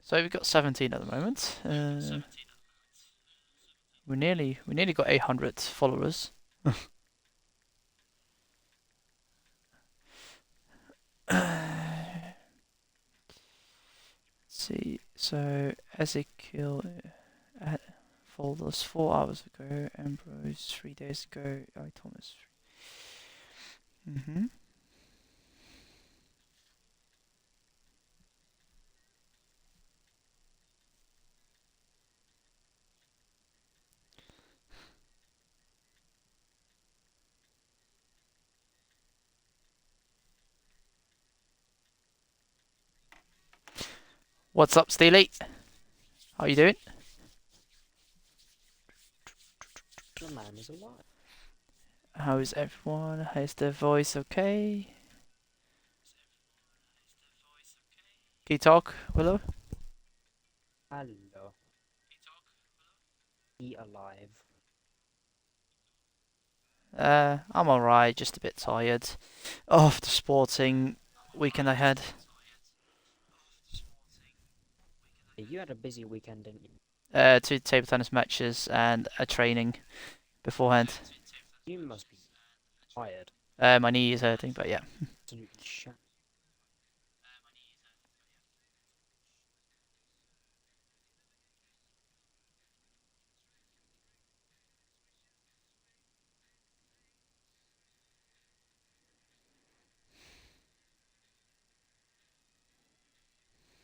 So we've got 17 at the moment. We nearly got 800 followers. Let's see. So Ezekiel followed us 4 hours ago. Ambrose 3 days ago. I Thomas. What's up, Steely? How you doing? The man is alive. How is everyone? Is the voice okay? Can you talk, Willow? Hello. Be alive. I'm alright, just a bit tired. Of the sporting weekend I had. You had a busy weekend, didn't you? 2 table tennis matches and a training beforehand. You must be tired. My knee is hurting, but yeah. Absolutely shat.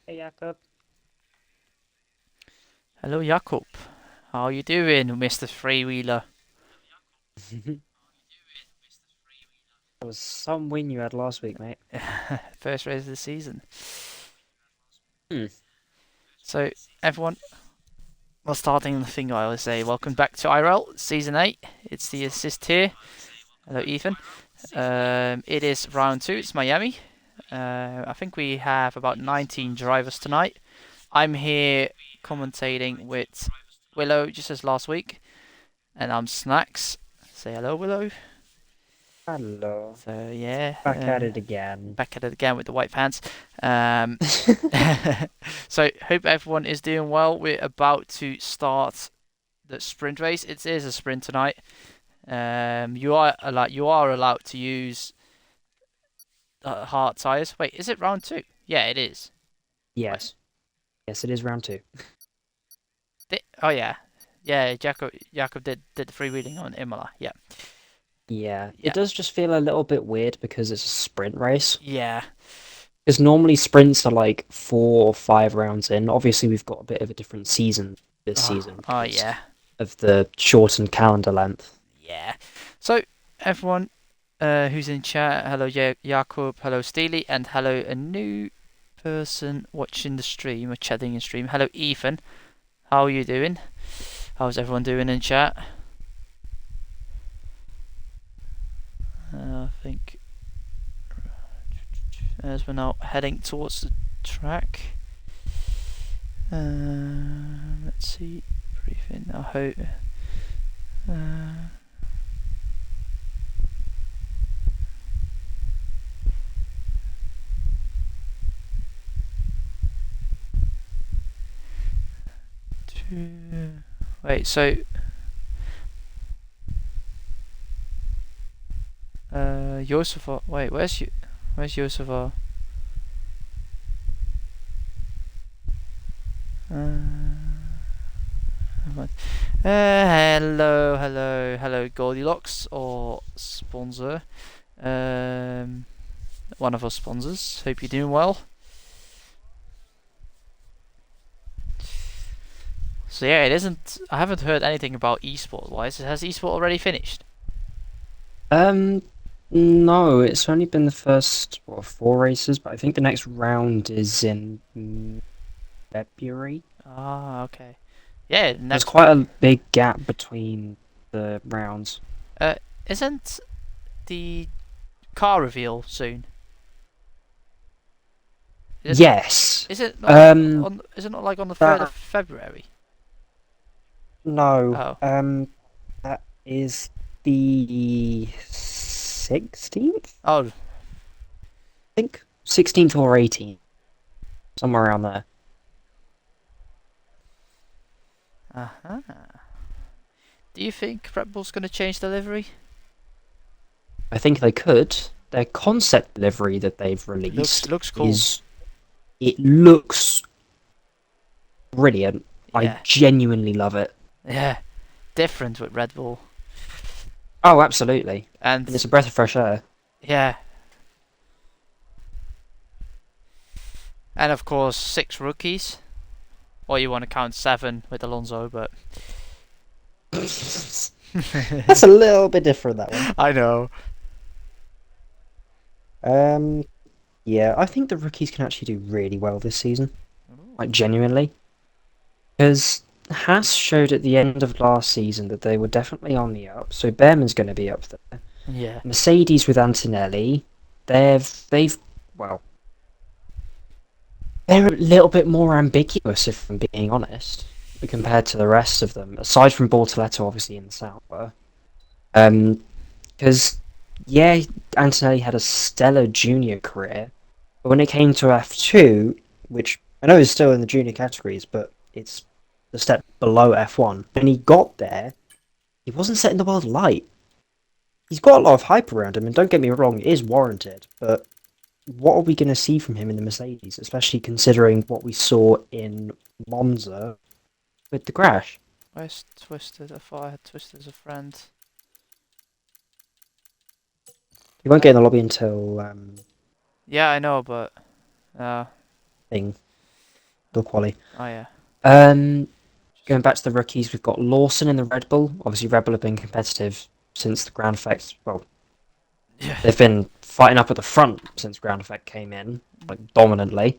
Hey, Jakob. Hello, Jakob. How you doing, Mr. Freewheeler? That was some win you had last week, mate. First race of the season. Hmm. So, everyone, well, starting the thing I always say, welcome back to IIRL Season 8. It's the assist here. Hello, Ethan. It is round 2, it's Miami. I think we have about 19 drivers tonight. I'm here commentating with Willow, just as last week. And I'm Snacks. Say hello, Willow. Hello. So, yeah. Back at it again. Back at it again with the white pants. So, hope everyone is doing well. We're about to start the sprint race. It is a sprint tonight. You are allowed to use hard tires. Wait, is it round 2? Yeah, it is. Yes. Yes, it is round 2. Oh yeah, yeah. Jakob did the freewheeling on Imola. Yeah, Yeah. yeah, It does just feel a little bit weird because it's a sprint race. yeah. Because normally sprints are like 4 or 5 rounds in. Obviously, we've got a bit of a different season this season Oh because yeah, of the shortened calendar length. yeah. So everyone who's in chat, hello Jakob, hello Steely, and hello a new person watching the stream or chatting in stream. Hello Ethan, how are you doing? How's everyone doing in chat? I think as we're now heading towards the track. Let's see, briefing. I hope. Uh, Wait, so Yosifar. Wait, where's Yosifar? Hello, Goldilocks or sponsor. One of our sponsors. Hope you're doing well. So yeah, it isn't. I haven't heard anything about esport wise. Has esport already finished? Um, no, it's only been the first 4 races, but I think the next round is in February. Ah, okay. Yeah, There's next. quite a big gap between the rounds. Uh, isn't the car reveal soon? Is it? Yes. Is it not like Um, on? Is it not like on the 3rd of that February? no. Oh, That is the 16th, oh, I think. 16th or 18th, somewhere around there. Uh-huh. Do you think Red Bull's going to change the livery? I think they could. Their concept livery that they've released Looks cool. is it looks brilliant. I Yeah. genuinely love it. Yeah. Different with Red Bull. Oh, absolutely. And And it's a breath of fresh air. yeah. And of course 6 rookies. Or you want to count 7 with Alonso, but That's a little bit different, that one. I know. Yeah, I think the rookies can actually do really well this season. Like, genuinely. Because Haas showed at the end of last season that they were definitely on the up, so Behrman's going to be up there. Yeah. Mercedes with Antonelli, they've well, they're a little bit more ambiguous, if I'm being honest, compared to the rest of them. Aside from Bortoletto, obviously in the Sauber, because yeah, Antonelli had a stellar junior career, but when it came to F2, which I know is still in the junior categories, but it's the step below F1. When he got there, he wasn't setting the world alight. He's got a lot of hype around him, and don't get me wrong, it is warranted, but what are we going to see from him in the Mercedes, especially considering what we saw in Monza with the crash? Where's Twisted? I thought I had Twisted as a friend. He won't get in the lobby until Yeah, I know, but thing the quali. oh yeah. Going back to the rookies, we've got Lawson in the Red Bull. Obviously, Red Bull have been competitive since the ground effect. Well, Yeah. they've been fighting up at the front since ground effect came in, like dominantly.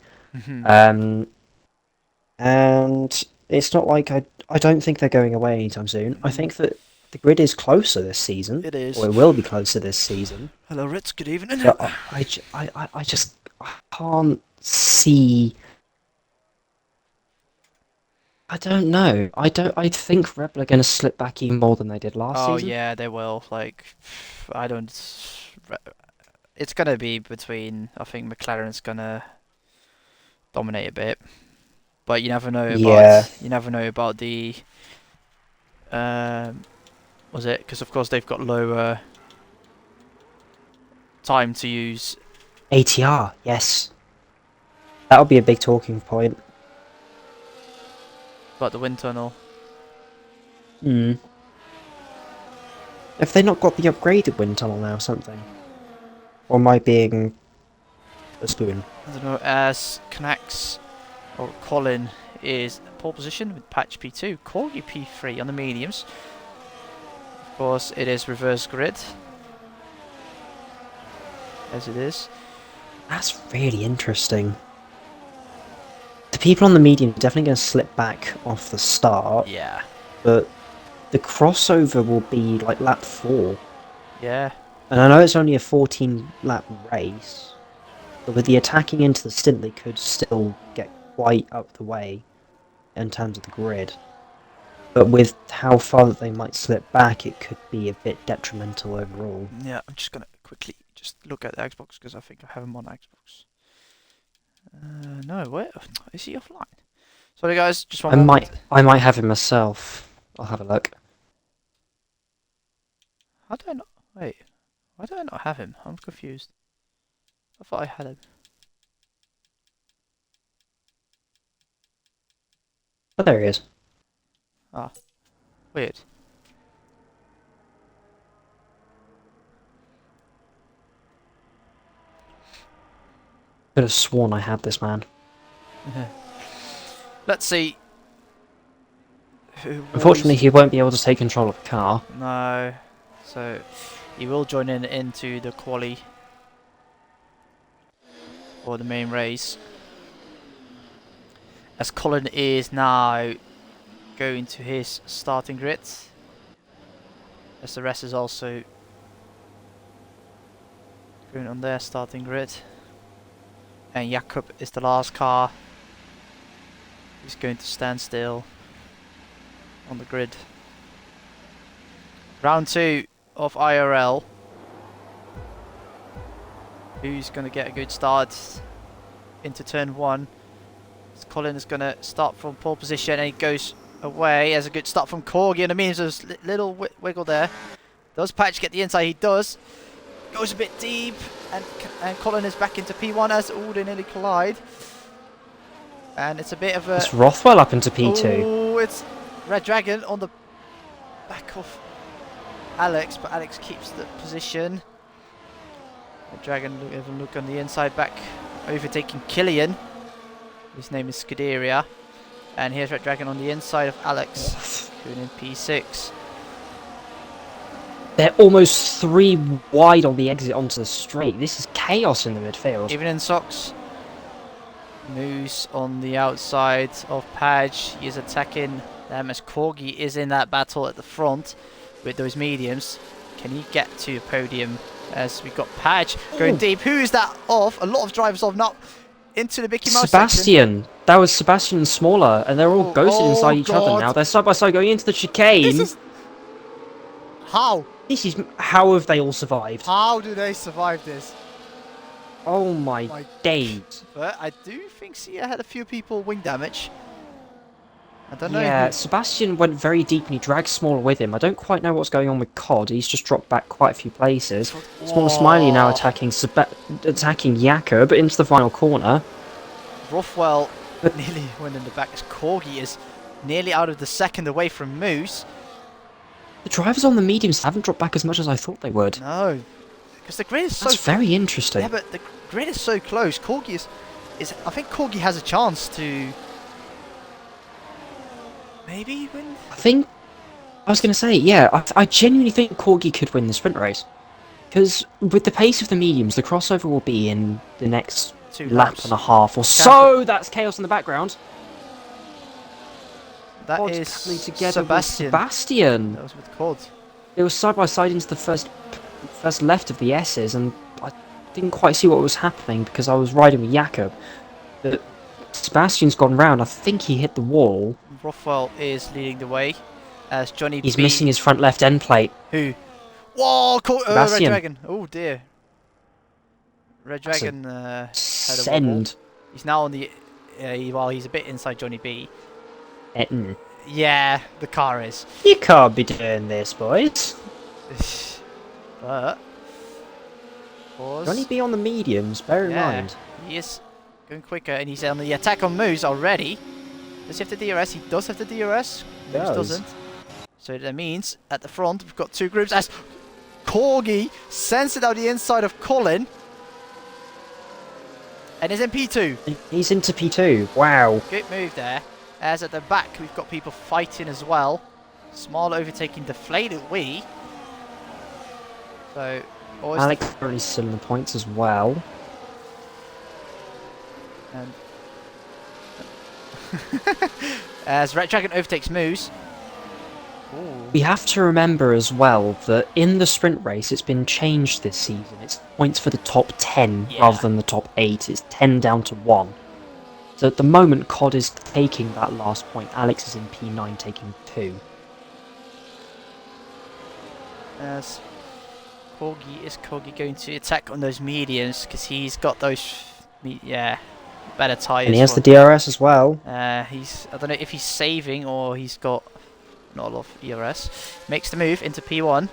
And it's not like I don't think they're going away anytime soon. I think that the grid is closer this season. It is. Or it will be closer this season. Hello, Ritz. Good evening. But I just can't see. I don't know. I think Red Bull are going to slip back even more than they did last Oh season. yeah, they will. Like, I don't. It's gonna be between. I think McLaren's gonna dominate a bit, but you never know Yeah. about. You never know about the. Was it? Because of course they've got lower time to use. ATR, yes. That'll be a big talking point. About the wind tunnel. Hmm. Have they not got the upgraded wind tunnel now or something? Or am I being a spoon? I don't know. As Knax or Colin is pole position with Patch P2, Corgi P3 on the mediums. Of course, it is reverse grid, as it is. That's really interesting. The people on the medium are definitely going to slip back off the start, Yeah. but the crossover will be like lap 4. Yeah. And I know it's only a 14 lap race, but with the attacking into the stint, they could still get quite up the way in terms of the grid. But with how far that they might slip back, it could be a bit detrimental overall. Yeah, I'm just gonna quickly just look at the Xbox because I think I have him on Xbox. No, where is he offline? Sorry guys, just one moment. I might have him myself. I'll have a look. How do I not? Wait, why do I not have him? I'm confused. I thought I had him. Oh, there he is. Ah, weird. Could have sworn I had this man. Let's see. Unfortunately, he won't be able to take control of the car. No, so he will join into the quali for the main race. As Colin is now going to his starting grid, as the rest is also going on their starting grid, and Jakob is the last car. He's going to stand still on the grid. Round 2 of IRL. Who's going to get a good start into turn 1? Colin is going to start from pole position and he goes away as a good start from Corgi, and it means there's a little wiggle there. Does Padge get the inside? He does. Goes a bit deep, and Colin is back into P1 as they nearly collide. And it's a bit of a... It's Rothwell up into P2. Oh, it's Red Dragon on the back of Alex, but Alex keeps the position. Red Dragon, have a look on the inside, back overtaking Killian. His name is Scuderia. And here's Red Dragon on the inside of Alex, going in P6. They're almost 3 wide on the exit onto the straight. This is chaos in the midfield. Even in socks. Moose on the outside of Padge. He is attacking them as Corgi is in that battle at the front with those mediums. Can he get to a podium as we've got Padge going deep? Who is that off? A lot of drivers off now into the Mickey Mouse Sebastian. section. That was Sebastian and Smaller, and they're all ghosted inside each other now. They're side by side going into the chicane. How? This is... How have they all survived? How do they survive this? Oh my days. But I do think Sia had a few people wing damage. I don't know. Yeah, Sebastian went very deep and he dragged Smaller with him. I don't quite know what's going on with Cod. He's just dropped back quite a few places. Whoa. Smaller Smiley now attacking Jakob into the final corner. Rothwell nearly went in the back as Corgi is nearly out of the second away from Moose. The drivers on the mediums haven't dropped back as much as I thought they would. No, because the grid is so... That's very interesting. Yeah, but the grid is so close. Corgi is... I think Corgi has a chance to... maybe win? I was going to say, yeah, I genuinely think Corgi could win the sprint race. Because with the pace of the mediums, the crossover will be in the next 2 lap laps and a half or so. That's chaos in the background. That Cod is coming together Sebastian. with Sebastian. That was with Cod. It was side by side into the first left of the S's, and I didn't quite see what was happening because I was riding with Jakob. But Sebastian's gone round. I think he hit the wall. Rothwell is leading the way as Johnny He's B... missing his front left end plate. Who? Whoa! Red Sebastian. Dragon. Oh dear. Red Dragon had a wobble. Send. He's now on the... well, he's a bit inside Johnny B. Mm. Yeah, the car is. You can't be doing this, boys. But... Pause. Johnny B on the mediums, bear in mind. He is going quicker, and he's on the attack on Moose already. Does he have the DRS? He does have the DRS. Moose doesn't. So that means, at the front, we've got 2 groups as Corgi sends it out the inside of Colin. And is in P2. He's into P2. Wow. Good move there. As at the back, we've got people fighting as well. Small overtaking Deflated Wee. So, Alex currently still in the points as well. And as Red Dragon overtakes Moose. Ooh. We have to remember as well that in the sprint race it's been changed this season. It's points for the top 10 rather than the top 8. It's 10 down to 1. So at the moment Cod is taking that last point. Alex is in P9 taking 2. As Corgi going to attack on those mediums because he's got those better tyres. And he has the DRS as well. I don't know if he's saving or he's got not a lot of ERS. Makes the move into P1.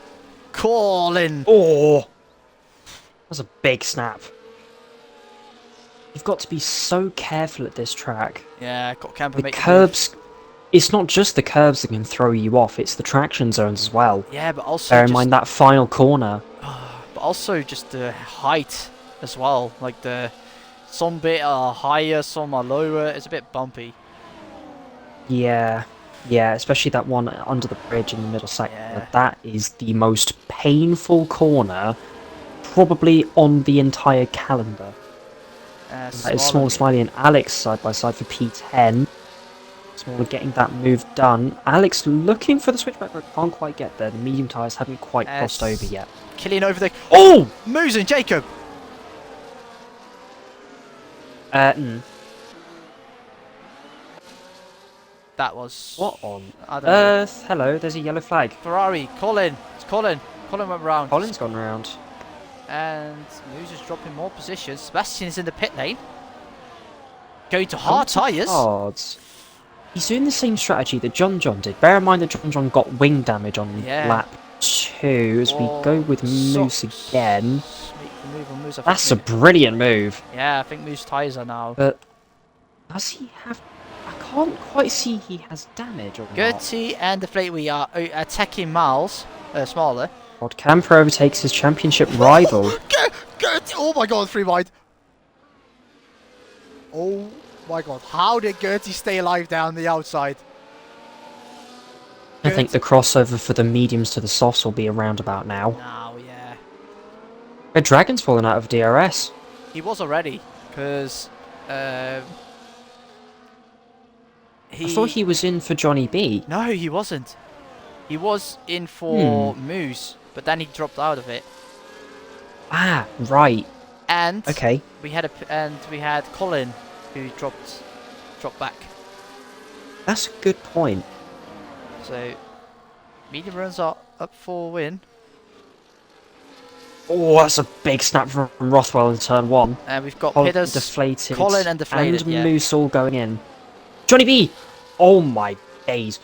Colin! Oh! That's a big snap. You've got to be so careful at this track. Yeah, Codcamper The makes curbs... It's not just the curbs that can throw you off, it's the traction zones as well. Yeah, but also bear in mind that final corner. But also just the height as well. Like some bit are higher, some are lower. It's a bit bumpy. Yeah, especially that one under the bridge in the middle sector. Yeah. That is the most painful corner probably on the entire calendar. That is Smaller Smiley and Alex side by side for P10. Smaller getting that move done. Alex looking for the switchback but can't quite get there. The medium tyres haven't quite crossed over yet. Killian over there. Oh! Moose and Jacob! That was... What on I don't know. earth? Hello, there's a yellow flag. Ferrari, Colin. It's Colin. Colin went round. Colin's gone round. And Moose is dropping more positions. Sebastian is in the pit lane. Going to hard tyres. He's doing the same strategy that John did. Bear in mind that John got wing damage on Yeah. lap 2 as we go Oh, with Moose again. socks. Make the move on Moose. I think. That's a brilliant move. Yeah, I think Moose ties are now. But does he have... I can't quite see he has damage or not. Gertie and the Fleetwee are attacking Miles. Smaller. Codcamper overtakes his championship rival. Gertie! Oh my god, 3 wide. Oh my god, how did Gertie stay alive down the outside? I think the crossover for the mediums to the softs will be around about now. Now, yeah. Red Dragon's fallen out of DRS. He was already, because I thought he was in for Johnny B. No, he wasn't. He was in for Moose, but then he dropped out of it. Ah, right. And Okay. we had Colin who dropped back. That's a good point. So medium runs are up for win. Oh, that's a big snap from Rothwell in turn 1. And we've got Deflated, Colin and deflated, and yeah. Moose all going in. Johnny B! Oh my days.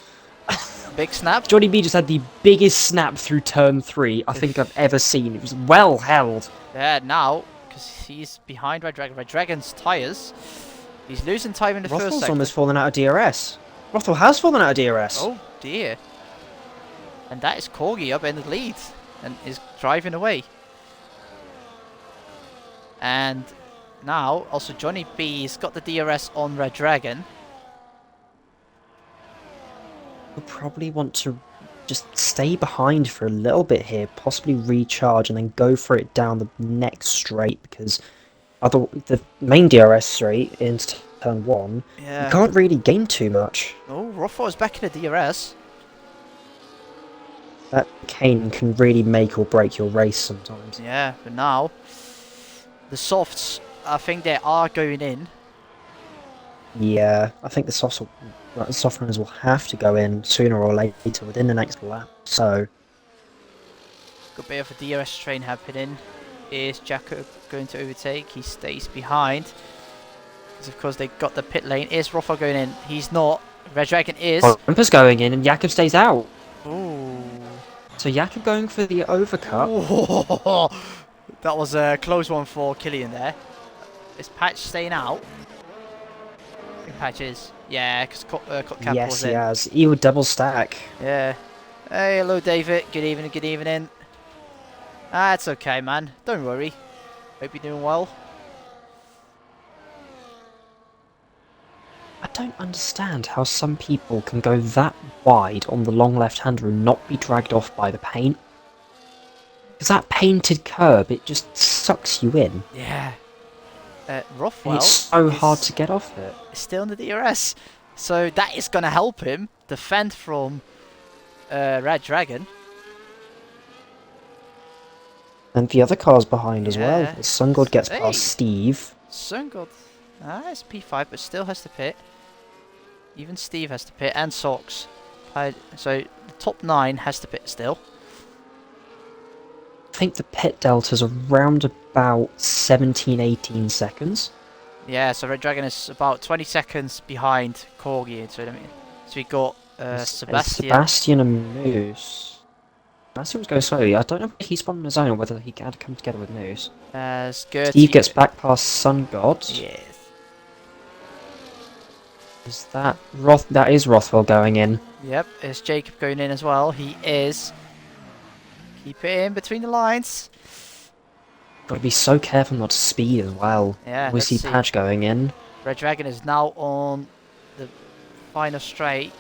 Big snap. Johnny B just had the biggest snap through turn 3 I think I've ever seen. It was well held. Yeah, now, because he's behind Red Dragon. Red Dragon's tyres. He's losing time in the first Rothwell's sector. almost fallen out of DRS. Rothwell has fallen out of DRS. Oh dear. And that is Corgi up in the lead and is driving away. And now, also Johnny B's got the DRS on Red Dragon. We'll probably want to just stay behind for a little bit here, possibly recharge and then go for it down the next straight, because the main DRS straight into turn 1, Yeah. you can't really gain too much. Oh, Rothwell's back in the DRS. That cane can really make or break your race sometimes. Yeah, but now the softs, I think they are going in. Yeah, I think the soft runners will have to go in sooner or later within the next lap. So, Got a bit of a DRS train happening. Is Jacob going to overtake? He stays behind. Because of course they got the pit lane. Is Rothwell going in? He's not. Red Dragon is. Jumper's going in and Jakob stays out. Ooh. So Jakob going for the overcut. Ooh. That was a close one for Killian there. Is Padge staying out? I think Padge is. Yeah, because Codcamper Yes, was he in. has. He would double stack. Yeah. Hey, hello David. Good evening, good evening. Ah, it's okay, man. Don't worry. Hope you're doing well. I don't understand how some people can go that wide on the long left-hander and not be dragged off by the paint. Because that painted curb, it just sucks you in. Yeah. And Rothwell it's so is hard to get off it. still in the DRS. So that is going to help him defend from Red Dragon. And the other car's behind as well. Yeah. As SunGod gets Hey. past Steve. SunGod, it's P5, but still has to pit. Even Steve has to pit, and Socks. So the top 9 has to pit still. I think the pit delta's around about 17-18 seconds. Yeah, so Red Dragon is about 20 seconds behind Corgi. So we got Sebastian. Sebastian and Moose. Sebastian was going slowly. I don't know if he's spun on his own or whether he had to come together with Moose. As Gertie. Steve gets back past SunGod. Yes. Is that that is Rothwell going in. Yep, is Jacob going in as well? He is. Keep it in between the lines. Gotta be so careful not to speed as well. Yeah, We let's see see. Padge going in. Red Dragon is now on the final straight,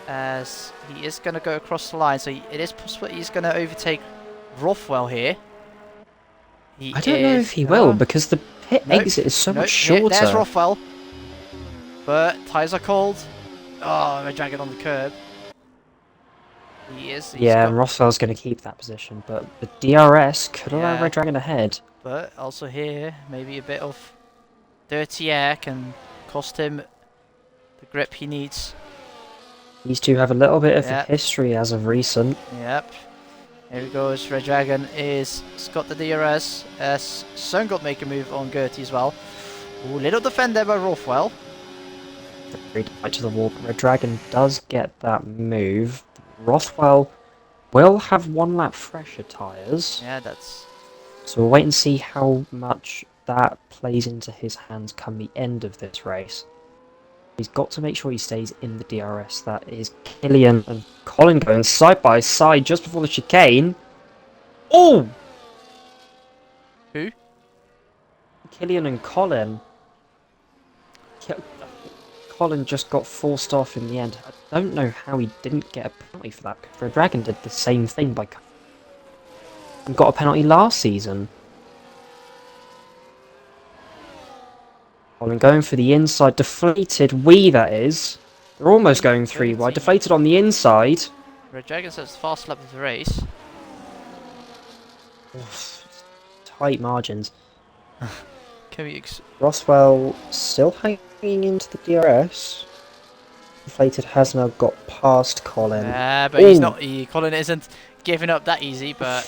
as he is going to go across the line. So it is possible he's going to overtake Rothwell here. I don't know if he will, because the pit exit is so much shorter. There's Rothwell. But tyres are cold. Oh, Red Dragon on the curb. He is. Yeah, and Rothwell's going to keep that position, but the DRS could allow Red Dragon ahead. But also here, maybe a bit of dirty air can cost him the grip he needs. These two have a little bit of a history as of recent. Yep. Here we go, Red Dragon is got the DRS, as SunGod make a move on Gertie as well. Ooh, little defend there by Rothwell. Very tight to the wall. Red Dragon does get that move. Rothwell will have one lap fresher tyres. Yeah, that's... So we'll wait and see how much that plays into his hands come the end of this race. He's got to make sure he stays in the DRS. That is Killian and Colin going side by side just before the chicane. Oh! Who? Killian and Colin. Colin just got forced off in the end. I don't know how he didn't get a penalty for that, because Red Dragon did the same thing and got a penalty last season. Colin going for the inside, deflated, that is. They're almost going 3 wide, deflated on the inside. Red Dragon says fast lap of the race. Oof, tight margins. Can we Rothwell still hanging into the DRS. Deflated has now got past Colin. but he's not. Colin isn't giving up that easy, but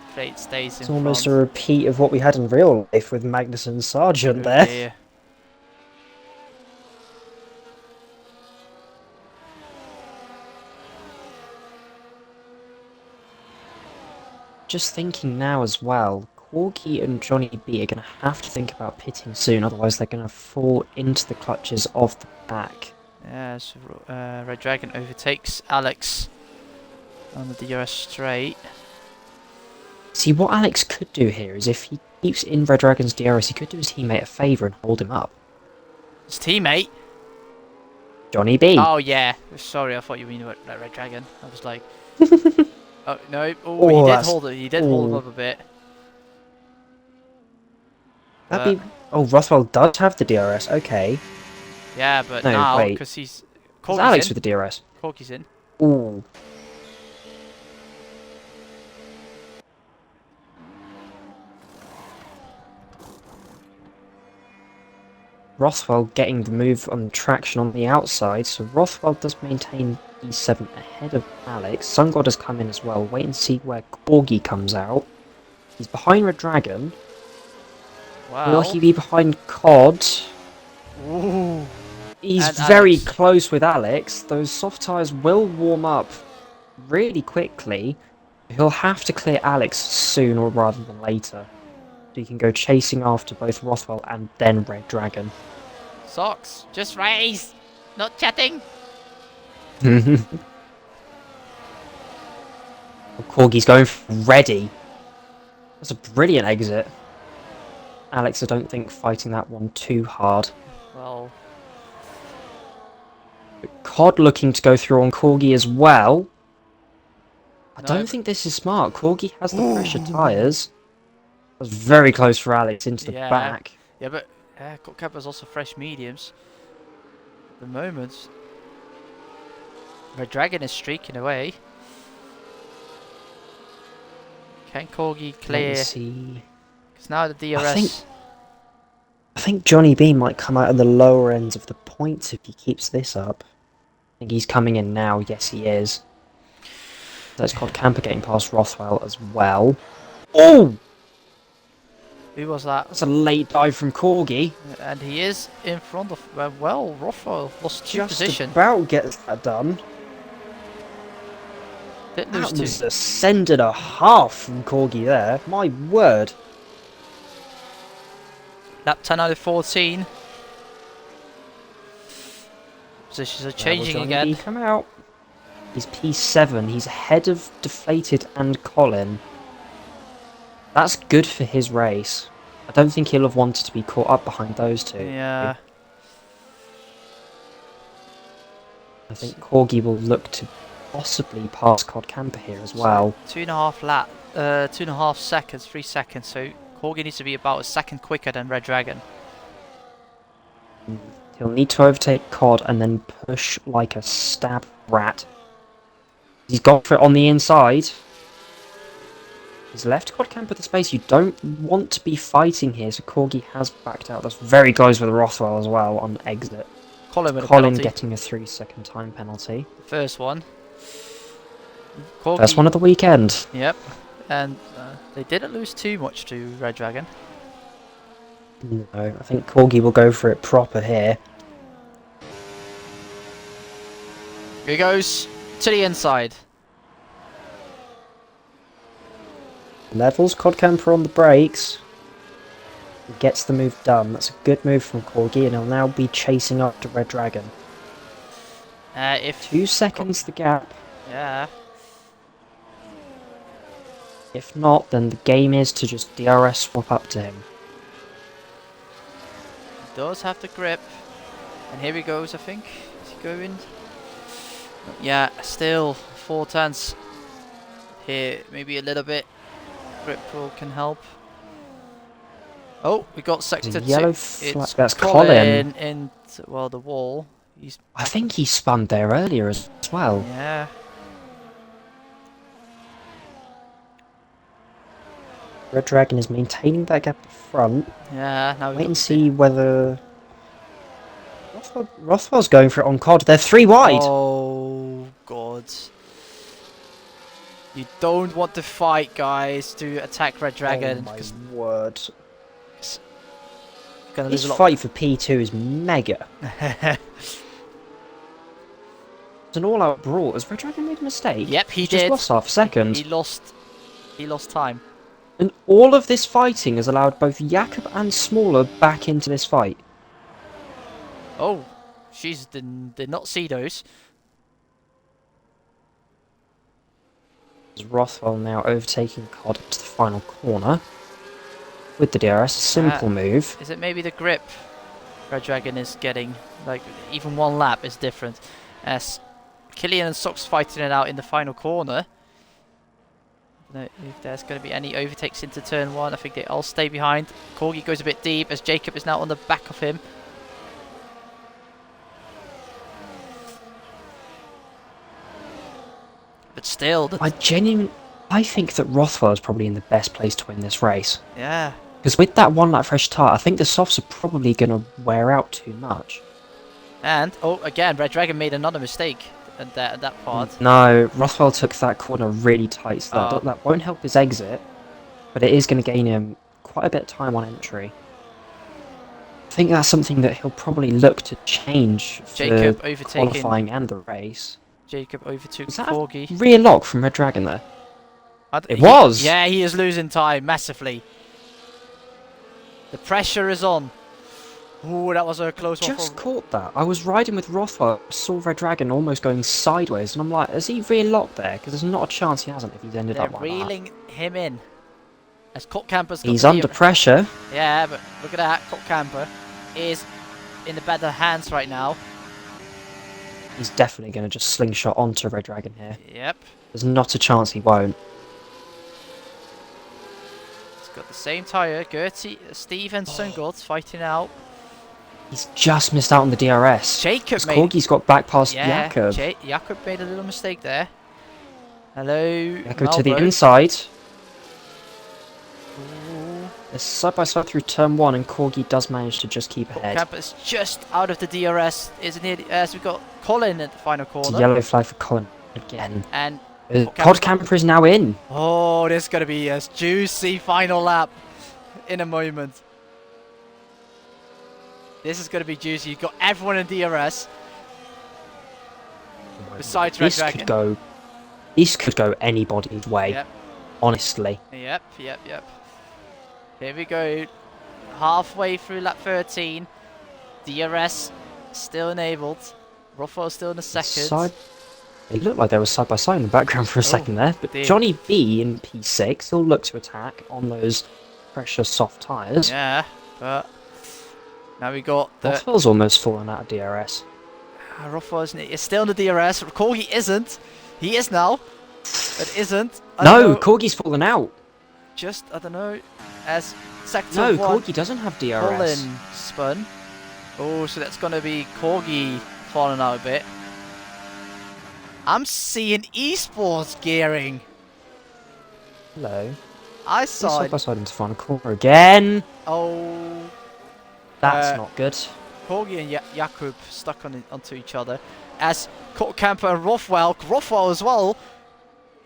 Deflate stays in It's front. almost a repeat of what we had in real life with Magnus and Sargent there. Dear. Just thinking now as well, Corgi and Johnny B are going to have to think about pitting soon, otherwise they're going to fall into the clutches of the pack. Yeah, so Red Dragon overtakes Alex on the DRS straight. See, what Alex could do here is if he keeps in Red Dragon's DRS, he could do his teammate a favour and hold him up. His teammate? Johnny B. Oh yeah, sorry, I thought you mean Red Dragon. I was like... oh no, he did hold it, he did hold him up a bit. That'd be... Oh, Rothwell does have the DRS, okay. Yeah, but no, now, because he's... It's Alex with the DRS. Corky's in. Ooh. Rothwell getting the move on traction on the outside, so Rothwell does maintain E7 ahead of Alex. Sun God has come in as well. Wait and see where Corgi comes out. He's behind Red Dragon. Wow. Will he be behind Cod? Ooh. He's And very Alex. close with Alex. Those soft tyres will warm up really quickly. He'll have to clear Alex sooner rather than later. So he can go chasing after both Rothwell and then Red Dragon. Socks, just race, not chatting. Corgi's going ready. That's a brilliant exit. Alex, I don't think fighting that one too hard. Well, Cod looking to go through on Corgi as well. I No, don't think this is smart. Corgi has the pressure tyres. That's very close for Alex into the back. Yeah, but Codcamper's also fresh mediums. At the moment, Red Dragon is streaking away. Can Corgi clear? Because now the DRS... I think Johnny B might come out of the lower ends of the points if he keeps this up. I think he's coming in now. Yes, he is. That's Codcamper getting past Rothwell as well. Oh! Who was that? That's a late dive from Corgi. And he is in front of... well, Rothwell lost two position. Just about gets that done. Did lose That was two. a send and a half from Corgi there. My word. Lap 10 out of 14. Positions are changing again. B come out. He's P7. He's ahead of Deflated and Colin. That's good for his race. I don't think he'll have wanted to be caught up behind those two. Yeah. I think Corgi will look to possibly pass Codcamper here as well. 2.5 seconds, 3 seconds. So Corgi needs to be about a second quicker than Red Dragon. He'll need to overtake Cod and then push like a stab rat. He's got for it on the inside. He's left Codcamper the space. You don't want to be fighting here, so Corgi has backed out. That's very close with Rothwell as well on exit. Colin getting a 3-second time penalty. First one. Corgi, First one of the weekend. Yep. And they didn't lose too much to Red Dragon. No, I think Corgi will go for it proper here. Here he goes to the inside. Levels Codcamper on the brakes. He gets the move done. That's a good move from Corgi, and he'll now be chasing after Red Dragon. If 2 seconds the gap. yeah, If not, then the game is to just DRS swap up to him. he does have the grip, and here he goes. I think is he going? Yeah, still 4/10 here. Maybe a little bit. Grip pull can help. Oh, we got sector Yellow 2. It's that's Colin. in well the wall. He's I think he spun there earlier as well. yeah. Red Dragon is maintaining that gap at the front. Yeah, now Wait and see whether Rothwell's going for it on COD. They're 3 wide. Oh god. You don't want to fight, guys, to attack Red Dragon. Oh my word! Gonna This lose a lot. fight for P2 is mega. It's an all-out brawl. Has Red Dragon made a mistake? Yep, he He's did. just lost half a second. He lost time. And all of this fighting has allowed both Jakob and Smaller back into this fight. Oh, she's did not see those. Rothwell now overtaking COD to the final corner with the DRS. Simple move. Is it maybe the grip Red Dragon is getting? Like, even one lap is different. As Killian and Sox fighting it out in the final corner. I don't know if there's going to be any overtakes into turn 1. I think they all stay behind. Corgi goes a bit deep as Jacob is now on the back of him. But still, I think that Rothwell is probably in the best place to win this race. yeah. Because with that 1 lap fresh tire, I think the softs are probably going to wear out too much. And, oh, again, Red Dragon made another mistake at that part. No, Rothwell took that corner really tight, so Oh. that won't help his exit, but it is going to gain him quite a bit of time on entry. I think that's something that he'll probably look to change for Jacob overtaking. qualifying and the race. Jacob overtook Was that a Corgi. rear lock from Red Dragon there? It He- was! Yeah, he is losing time massively. The pressure is on. Ooh, that was a close one. Just caught that. I was riding with Rothwell, saw Red Dragon almost going sideways, and I'm like, has he rear locked there? Because there's not a chance he hasn't if he's ended They're up like that. reeling him in. As Codcamper's got He's the- under pressure. Yeah, but look at that. Codcamper is in the better hands right now. He's definitely going to just slingshot onto Red Dragon here. Yep. There's not a chance he won't. He's got the same tyre. Gertie, Steve and Sungod fighting out. He's just missed out on the DRS. Jacob Because made... Corgi's got back past Yeah, Jakob. Jakob made a little mistake there. Hello, Jakob to the Malbro. inside. Ooh. They're side by side through turn 1, and Corgi does manage to just keep ahead. Codcamper's just out of the DRS, isn't it? As we've got Colin at the final It's a corner. yellow flag for Colin again. And Codcamper is now in. oh, this is going to be a juicy final lap in a moment. This is going to be juicy. You've got everyone in DRS. Besides Red Dragon. This could go anybody's way. Yep. Honestly. Yep. Here we go. Halfway through lap 13. DRS still enabled. Ruffo still in the second. It looked like they were side by side in the background for a second there, but dear. Johnny B in P6 will look to attack on those precious soft tyres. Yeah, but now we got the... Rothwell's almost fallen out of DRS. Ruffo is still in the DRS. Corgi isn't. He is now. But isn't. I No, don't know. Corgi's fallen out. Just, I don't know. As sector No, 1, Corgi doesn't have DRS. Colin spun. Oh, so that's going to be Corgi falling out a bit. I'm seeing esports gearing. Hello. I saw Side it. by side into final corner again. Oh, That's not good. Corgi and Jakub stuck onto each other. As Codcamper and Rothwell as well.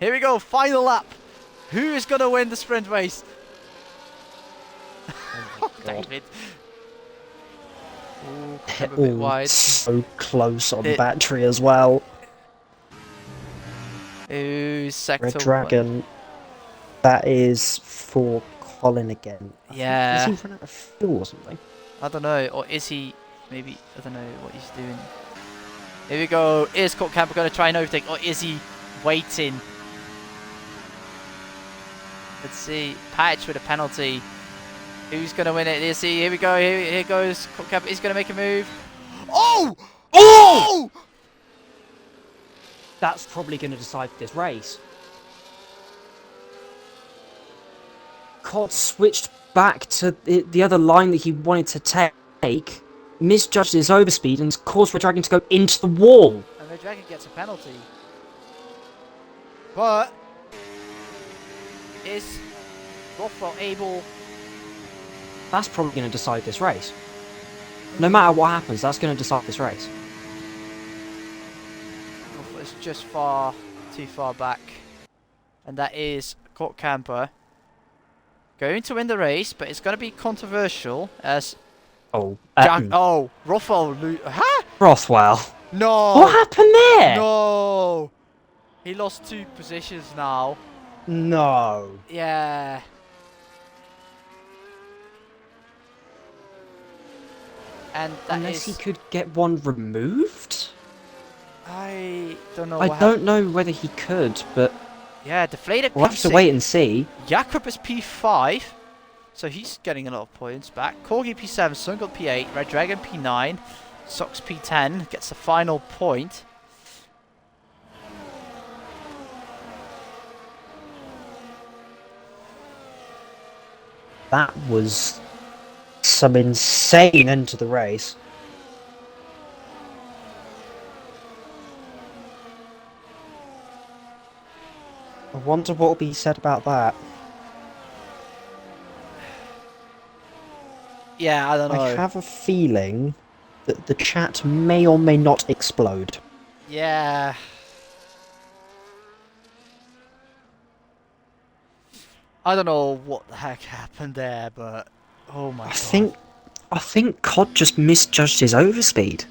Here we go, final lap. Who is going to win the sprint race? Oh David. Ooh, Codcamper a bit wide. So close on battery as well. Ooh, Red sector 1. Dragon. That is for Colin again. I think, has Yeah, he run out of fuel or something? I don't know. Or is he? Maybe, I don't know what he's doing. Here we go. Is Codcamper going to try and overtake, or is he waiting? Let's see. Padge with a penalty. Who's going to win it? Let's see. Here we go. Here goes Codcamper. He's going to make a move. Oh! Oh! Oh! That's probably going to decide this race. Cod switched back to the other line that he wanted to take, misjudged his overspeed, and caused Red Dragon to go into the wall. And Red Dragon gets a penalty. But is Rothwell able? That's probably going to decide this race. No matter what happens, that's going to decide this race. Rothwell's just too far back. And that is Codcamper going to win the race, but it's going to be controversial as Rothwell huh? Rothwell. No. What happened there? No. He lost 2 positions now. No. Yeah. And unless he could get one removed? I don't know. I don't know whether he could, but yeah, deflated. We'll have to wait and see. Jakob is P5, so he's getting a lot of points back. Corgi P7, Sungold P8, Red Dragon P9, Sox P10 gets the final point. That was some insane end to the race. I wonder what will be said about that. Yeah, I don't know. I have a feeling that the chat may or may not explode. Yeah. I don't know what the heck happened there, but oh my god. I think Cod just misjudged his overspeed.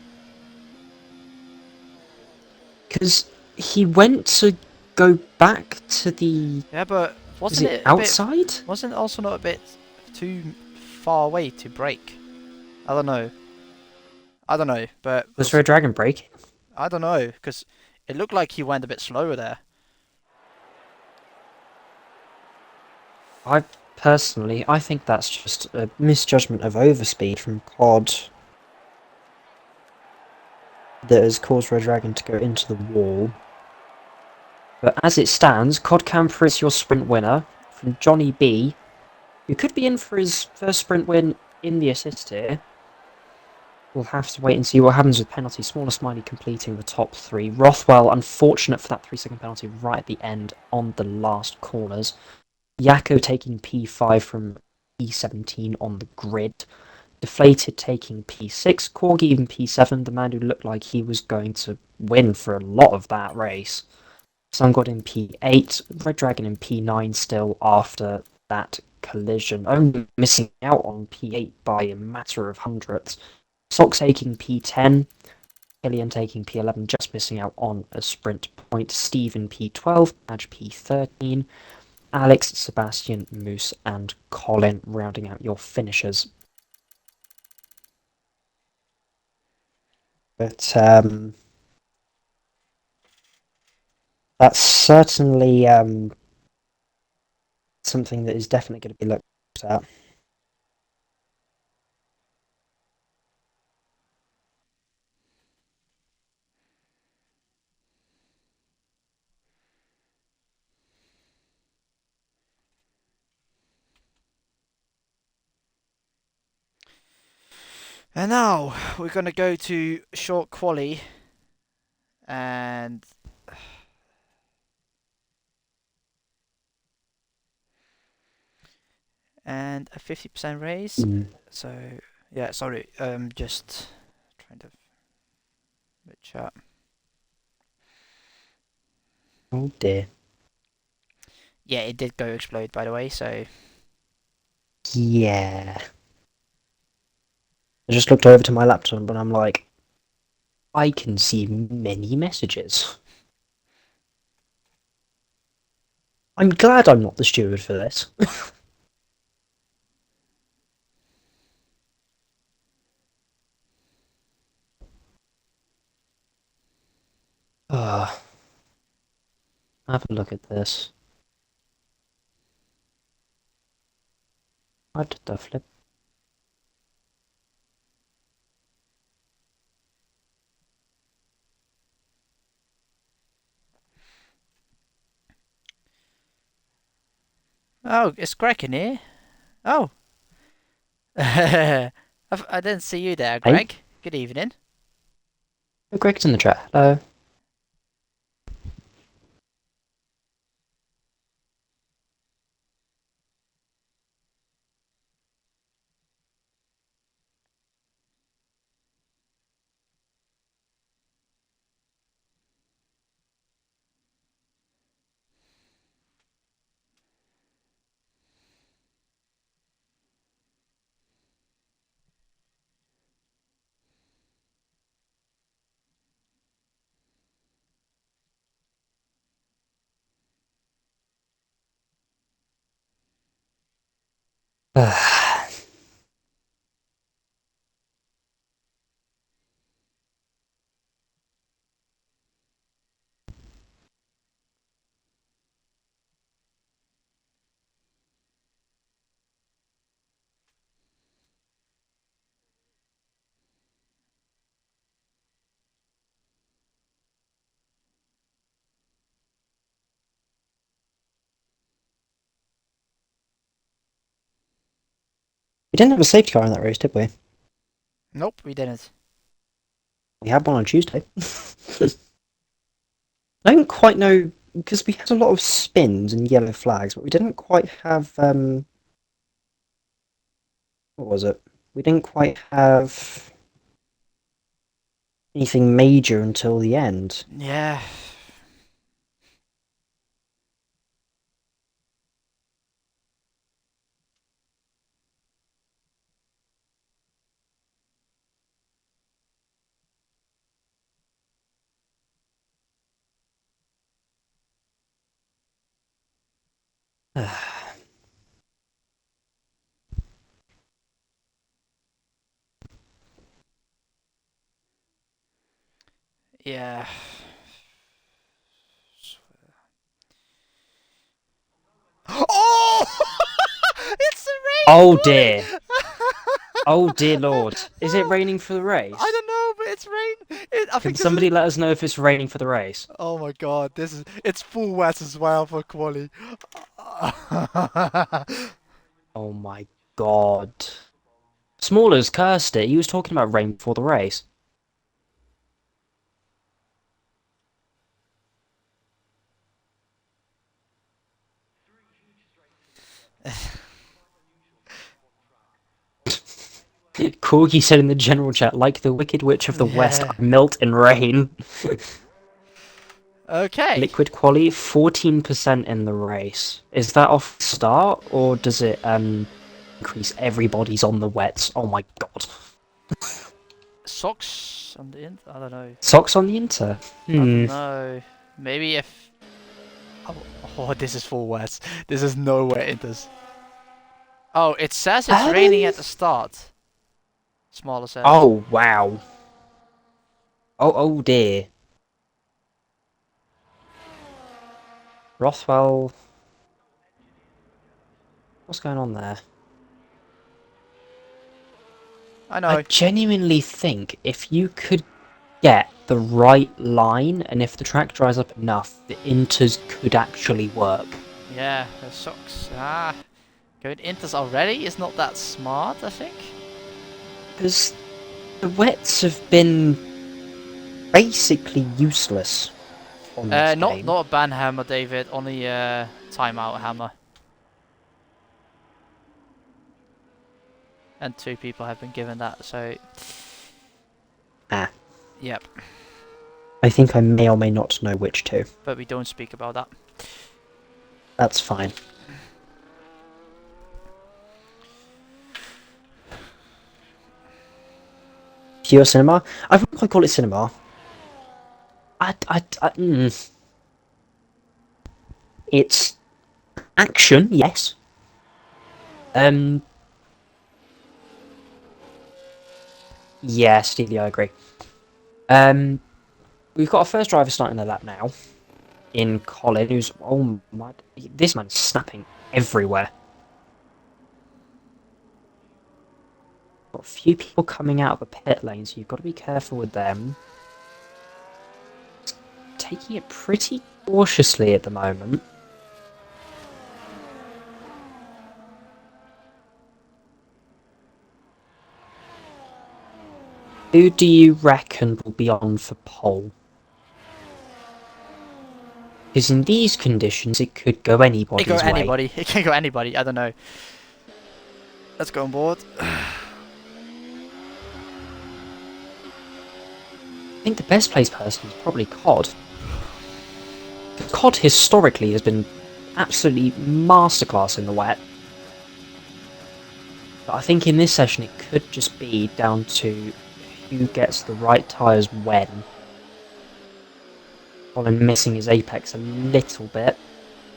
Because he went to go back to the... Yeah, but wasn't it outside? Wasn't it also not a bit too far away to brake? I don't know. But... Was Red Dragon braking? I don't know, because it looked like he went a bit slower there. I think that's just a misjudgment of overspeed from Cod that has caused Red Dragon to go into the wall. But as it stands, Codcamper is your sprint winner from Johnny B, who could be in for his first sprint win in the assist here. We'll have to wait and see what happens with penalty. Smaller Smiley completing the top 3. Rothwell, unfortunate for that 3-second penalty right at the end on the last corners. Yakko taking P5 from P17 on the grid. Deflated taking P6. Corgi even P7, the man who looked like he was going to win for a lot of that race. Sun in P8. Red Dragon in P9 still after that collision. Only missing out on P8 by a matter of hundredths. Sox taking P10. Killian taking P11, just missing out on a sprint point. Stephen P12. Padge P13. Alex, Sebastian, Moose, and Colin rounding out your finishers. But that's certainly something that is definitely going to be looked at. And now we're going to go to short quali and a 50% raise. So yeah, sorry, just trying to chat. Oh dear. Yeah, it did go explode, by the way, so yeah. I just looked over to my laptop and I'm like, I can see many messages. I'm glad I'm not the steward for this. Have a look at this. What the flip? Oh, it's Greg in here. Oh. I didn't see you there, Hey, Greg. Good evening. Greg's in the chat. Hello. We didn't have a safety car in that race, did we? Nope, we didn't. We had one on Tuesday. I don't quite know, because we had a lot of spins and yellow flags, but we didn't quite have, what was it? We didn't quite have anything major until the end. Yeah. Yeah. Oh! It's Oh raining, dear. Oh dear lord. Is it raining for the I race? don't know, but it's rain. I Can think this is. somebody let us know if it's raining for the race? Oh my god, it's full wet as well for quali. Oh my god. Smaller's cursed it. He was talking about rain before the race. Corgi said in the general chat, like the Wicked Witch of the West, Yeah. I melt in rain. Okay. Liquid quality, 14% in the race. Is that off start, or does it increase everybody's on the wets? Oh my god. Socks on the end? I don't know. Socks on the Inter? I don't Hmm. know. Maybe if. Oh, oh, this is full wet. This is nowhere in this. Oh, it says it's raining Um. at the start. Smaller says. Oh wow. Oh dear. Rothwell. What's going on there? I I know. genuinely think if you could get the right line, and if the track dries up enough, the Inters could actually work. Yeah, the socks. Ah, going Inters already is not that smart, I think. Because the wets have been basically useless on this Not game. not a ban hammer, David. Only timeout hammer. And 2 people have been given that, so Ah, yep. I think I may or may not know which two. But we don't speak about that. That's fine. Pure cinema? I wouldn't quite call it cinema. It's Action, yes. Yeah, Stevie, I agree. We've got our first driver starting the lap now. In Colin, who's this man's snapping everywhere. Got a few people coming out of the pit lane, so you've got to be careful with them. Taking it pretty cautiously at the moment. Who do you reckon will be on for pole? Because in these conditions, it could go anybody's way. It can go anybody. It can go anybody. I don't know. Let's go on board. I think the best placed person is probably Cod. Cod historically has been absolutely masterclass in the wet. But I think in this session it could just be down to who gets the right tyres when. Colin missing his apex a little bit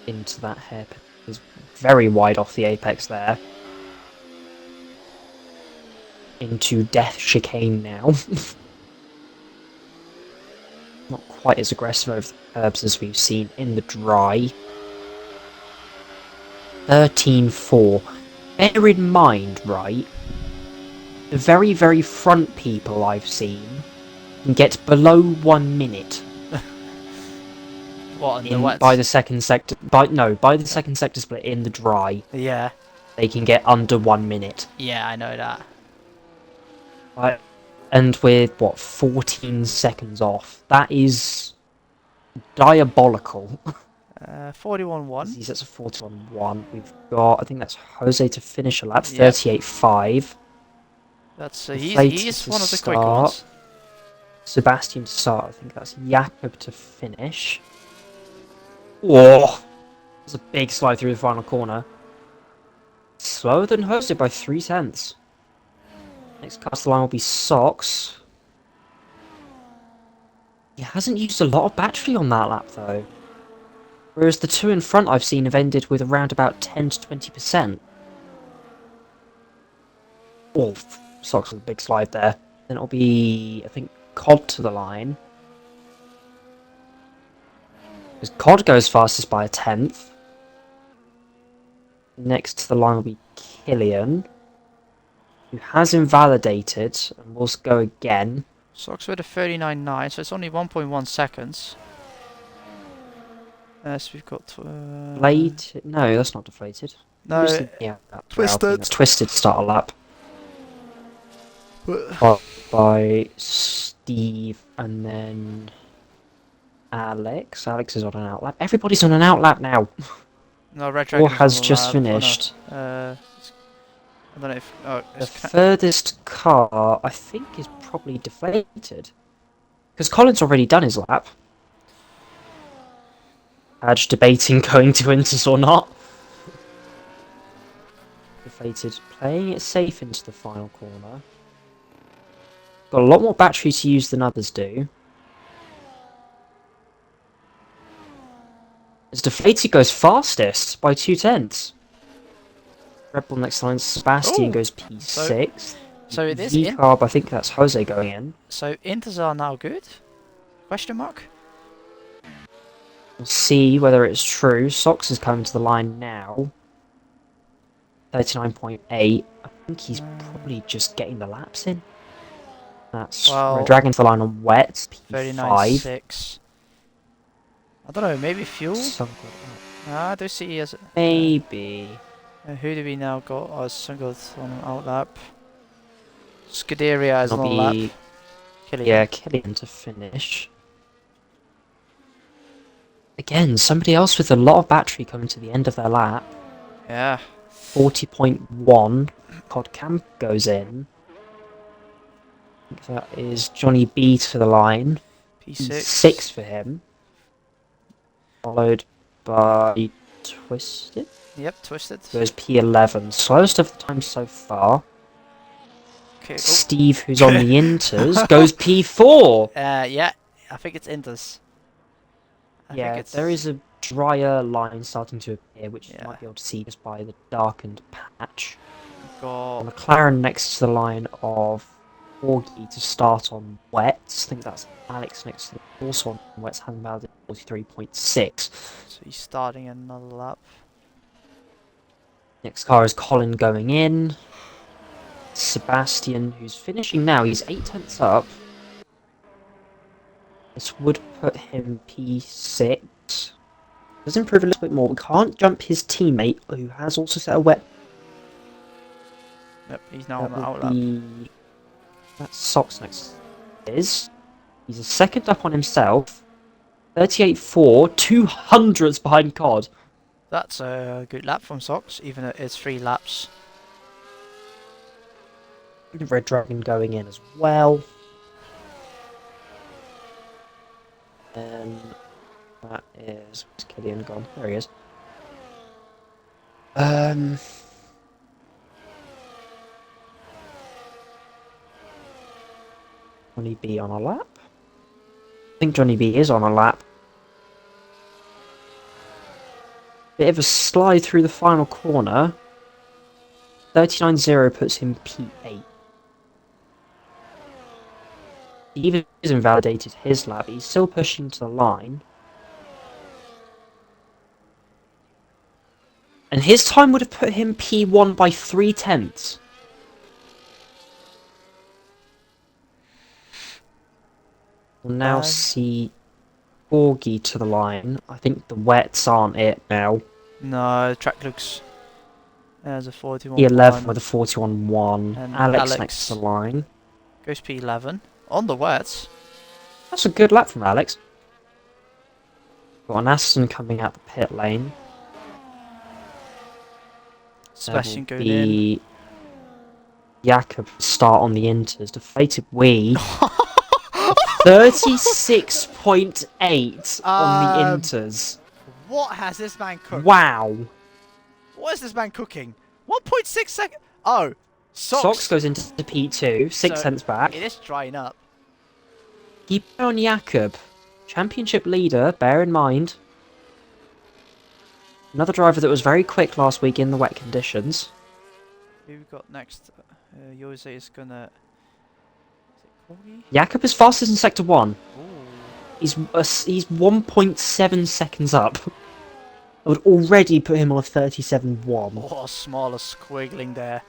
into that hairpin. He's very wide off the apex there. Into death chicane now. Not quite as aggressive over the curbs as we've seen in the dry. 13.4. Bear in mind, right, the very, very front people I've seen can get below 1 minute. What, in the wet? By the second sector, by the second sector split in the dry. Yeah. They can get under 1 minute. Yeah, I know that. Right. And with, 14 seconds off. That is diabolical. 41-1. He's at a 41-1. We've got, I think that's Jose to finish a lap, 38.5. That's he's one of the quick ones. Sebastian to start, I think that's Jakob to finish. Whoa! There's a big slide through the final corner. Slower than Jose by 3/10. Next cast the line will be Socks. He hasn't used a lot of battery on that lap though. Whereas the two in front I've seen have ended with around about 10 to 20%. Oh, Socks with a big slide there. Then it'll be, I think, Cod to the line. Because Cod goes fastest by 1/10. Next to the line will be Killian, who has invalidated and will go again. Socks with a 39.9, so it's only 1.1 seconds. So we've got... Deflated? No, that's not deflated. No, yeah, Twisted. That's Twisted to start a lap. By Steve and then Alex. Alex is on an outlap. Everybody's on an outlap now. No, Red Dragon has just finished. Oh, no. I don't know if... Oh, the furthest car, I think, is probably deflated. Because Colin's already done his lap. Padge debating going to Inters or not. Deflated. Playing it safe into the final corner. Got a lot more battery to use than others do. As Deflated goes fastest by 2/10. Red Bull next line, Sebastian goes P6. So it is V-Carb, I think that's Jose going in. So Inters are now good? Question mark? We'll see whether it's true. Sox is coming to the line now. 39.8. I think he's probably just getting the laps in. That's Red Dragon to the line on wet. P5. 39.6. I don't know, maybe fuel? I do see he has... Maybe. Who do we now got? Oh, Sungoth on an outlap. Scuderia is on a lap. Killian. Yeah, Killian to finish. Again, somebody else with a lot of battery coming to the end of their lap. Yeah. 40.1. Codcamper goes in. I think that is Johnny B to the line. P6. 6 for him. Followed by Twisted. Yep, Twisted. Goes P11. Slowest of the time so far. Okay. Steve, who's on the Inters, goes P4. Yeah, I think it's Inters. There is a drier line starting to appear, which you Yeah. might be able to see just by the darkened patch. Got The McLaren next to the line of Augie to start on wets. I think that's Alex next to the also on wets, having about 43.6. so he's starting another lap. Next car is Colin going in. Sebastian, who's finishing now, he's 8 tenths up. This would put him P6. Does improve a little bit more. We can't jump his teammate, who has also set a wet. Yep, he's now on That the out would lap. be... That's Sox next. Is he's a second up on himself. 38.4, 200ths behind COD. That's a good lap from Sox, even though it's 3 laps. Red Dragon going in as well. And that is... Where's Killian gone? There he is. 20 B on a lap? I think Johnny B is on a lap. Bit of a slide through the final corner. 39.0 puts him P8. He even invalidated his lap, he's still pushing to the line. And his time would have put him P1 by 3 tenths. We'll now see Augie to the line. I think the wets aren't it now. No, the track looks... There's a 41.1. P11 with a 41.1. And Alex next to the line. Goes P11. On the wets. That's a good lap from Alex. Got an Aston coming out the pit lane. Sebastian going in. Jakob start on the inters. Deflated wee. 36.8 on the inters. What has this man cooked? Wow. What is this man cooking? 1.6 seconds. Oh, Sox goes into the P2, 6 tenths back. It is drying up. Keep an eye on Jakob. Championship leader, bear in mind. Another driver that was very quick last week in the wet conditions. Who we got next? Jose is gonna... Is it Corgi? Jakob is fastest in Sector 1. Ooh. He's 1.7 seconds up. I would already put him on a 37.1. Oh, smaller squiggling there.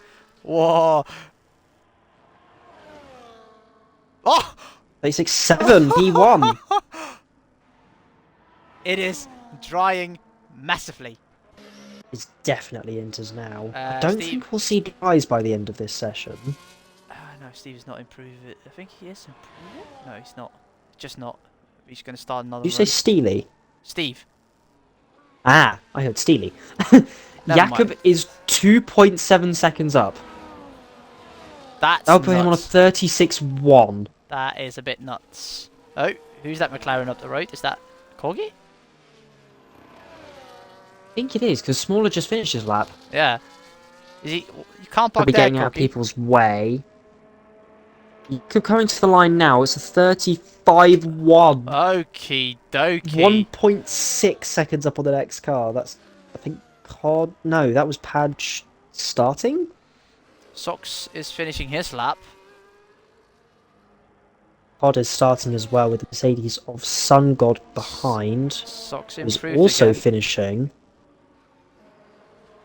Whoa. Oh! 36.7, he won. It is drying massively. It's definitely enters now. I don't Steve. think we'll see dries by the end of this session. No, Steve's not improving it. I think he is improving. No, he's not. Just not. He's going to start another Did you say run. Steely? Steve. Ah, I heard Steely. Never Jakob mind. is 2.7 seconds up. That's I'll put him on a nuts. 36.1. That is a bit nuts. Oh, who's that McLaren up the road? Is that Corgi? I think it is, because Smaller just finished his lap. Yeah. Is he? You can't Could park be there, getting out of Corgi. people's way. Could coming to the line now. It's a 35.1. Okie dokie. 1.6 seconds up on the next car. That's, I think, COD. No, that was Padge starting. Sox is finishing his lap. COD is starting as well with the Mercedes of Sun God behind. Sox Is improved also again. finishing.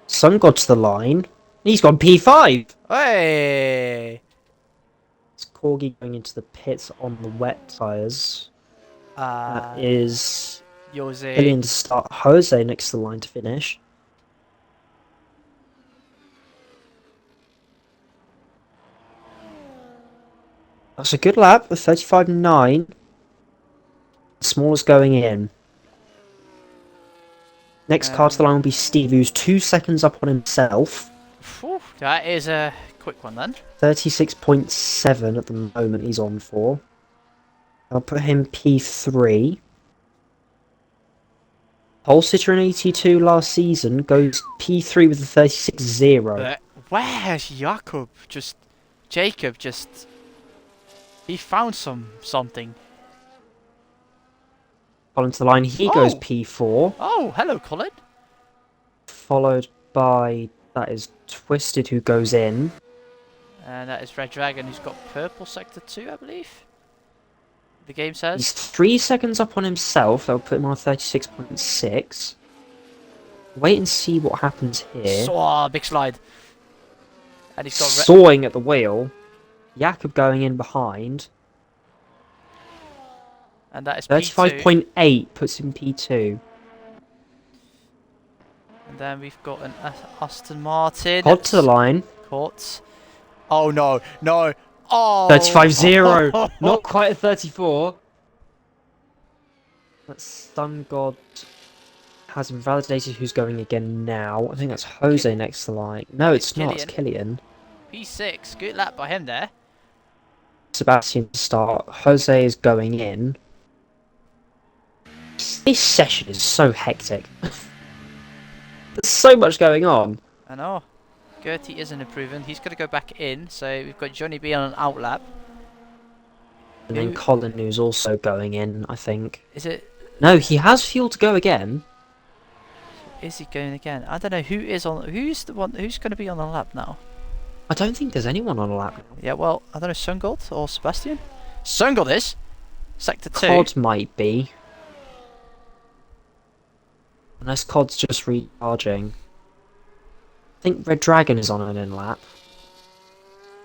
Sun God to the line. He's gone P5. Hey! It's Corgi going into the pits on the wet tyres. That is Jose. Killian to start. Jose next to the line to finish. That's a good lap with 35.9. Smallest going in. Next car to the line will be Steve, who's 2 seconds up on himself. Whew, that is a quick one then. 36.7 at the moment he's on for. I'll put him P3. Pole sitter in 82 last season goes P3 with a 36.0. Where's Jakob? Jacob just... He found something. Colin to the line. He goes Oh! P4. Oh, hello, Colin. Followed by, that is Twisted, who goes in. And that is Red Dragon, who's got purple sector 2, I believe. The game says. He's 3 seconds up on himself. That'll put him on 36.6. Wait and see what happens here. Oh, big slide. And he's got Sawing at the wheel. Jakob going in behind. and that is P2. 35.8 puts him P2. And then we've got an Aston Martin. Pod to the line. Caught. Oh no, no. Oh! 35.0. Not quite a 34. That Stun God has invalidated who's going again now. I think that's Jose next to the line. No, it's not. It's Killian. P6. Good lap by him there. Sebastian to start. Jose is going in. This session is so hectic. There's so much going on. I know. Gertie isn't improving. He's going to go back in. So we've got Johnny B on an out lap. And then Colin, who's also going in, I think. Is it? No, he has fuel to go again. Is he going again? I don't know who is on. Who's the one? Who's going to be on the lap now? I don't think there's anyone on a lap now. Yeah, well, I don't know. Sungold or Sebastian? Sungold is sector 2. Cod might be. Unless Cod's just recharging. I think Red Dragon is on an in lap.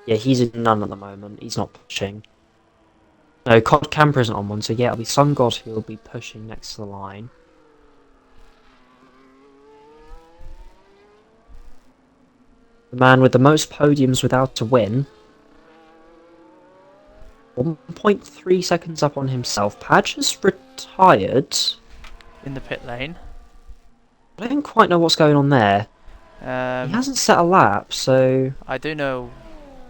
Yeah, he's in none at the moment. He's not pushing. No, Codcamper isn't on one, so yeah, it'll be Sun God who will be pushing next to the line. The man with the most podiums without a win. 1.3 seconds up on himself. Padge has retired. In the pit lane. I don't quite know what's going on there. He hasn't set a lap, so... I do know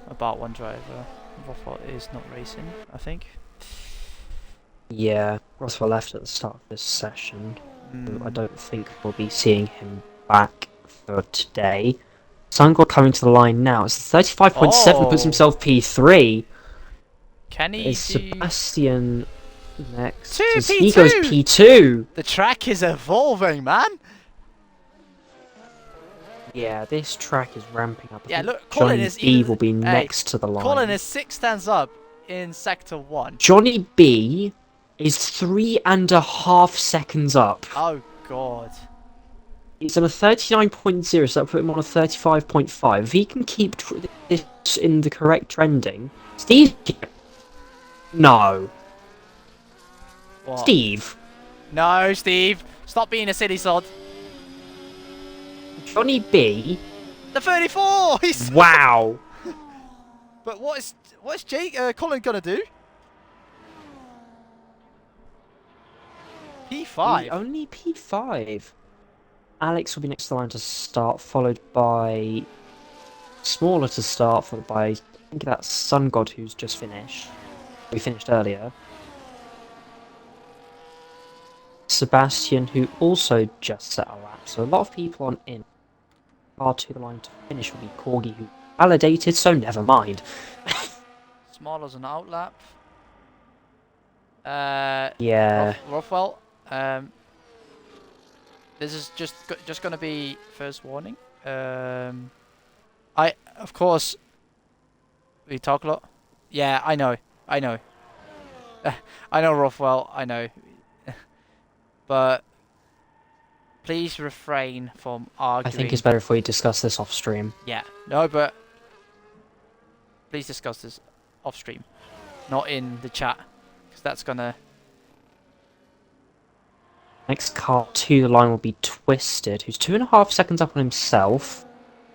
about one driver. Rothwell is not racing, I think. Yeah, Rothwell left at the start of this session. I don't think we'll be seeing him back for today. Sungod coming to the line now. It's 35.7, puts himself P3. Can he Is Sebastian next? P2! He goes P2! The track is evolving, man! Yeah, this track is ramping up. Yeah, look, Colin Johnny is B will be next to the line. Colin is 6 stands up in sector 1. Johnny B is 3.5 seconds up. Oh, God. He's on a 39.0, so that'll put him on a 35.5. If he can keep this in the correct trending... Steve... No. What? Steve. No, Steve. Stop being a silly sod. Johnny B. The 34! He's... Wow. But what is Colin gonna do? P5. Only P5. Alex will be next to the line to start, followed by Smaller to start, followed by I think that's Sun God who's just finished. We finished earlier. Sebastian, who also just set a lap. So a lot of people on in. Far to the line to finish will be Corgi, who validated, so never mind. Smaller's an out lap. Yeah. Rothwell. This is just gonna be first warning. Of course we talk a lot. Yeah, I know. I know Rothwell. I know. But please refrain from arguing. I think it's better if we discuss this off stream. Yeah. No, but please discuss this off stream, not in the chat, because that's gonna. Next car to the line will be Twisted, who's 2.5 seconds up on himself.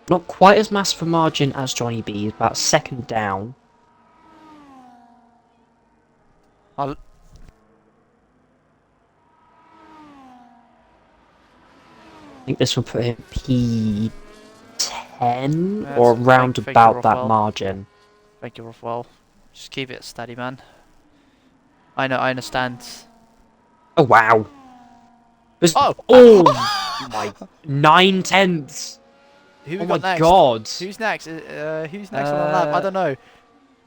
Not quite as massive a margin as Johnny B, he's about a second down. I think this will put him P10 or around about that margin. Thank you, Rothwell. Just keep it steady, man. I know, I understand. Oh wow! Oh! Oh my! 9/10. Who we Oh got my next? god! Who's next? Who's next on the lap? I don't know.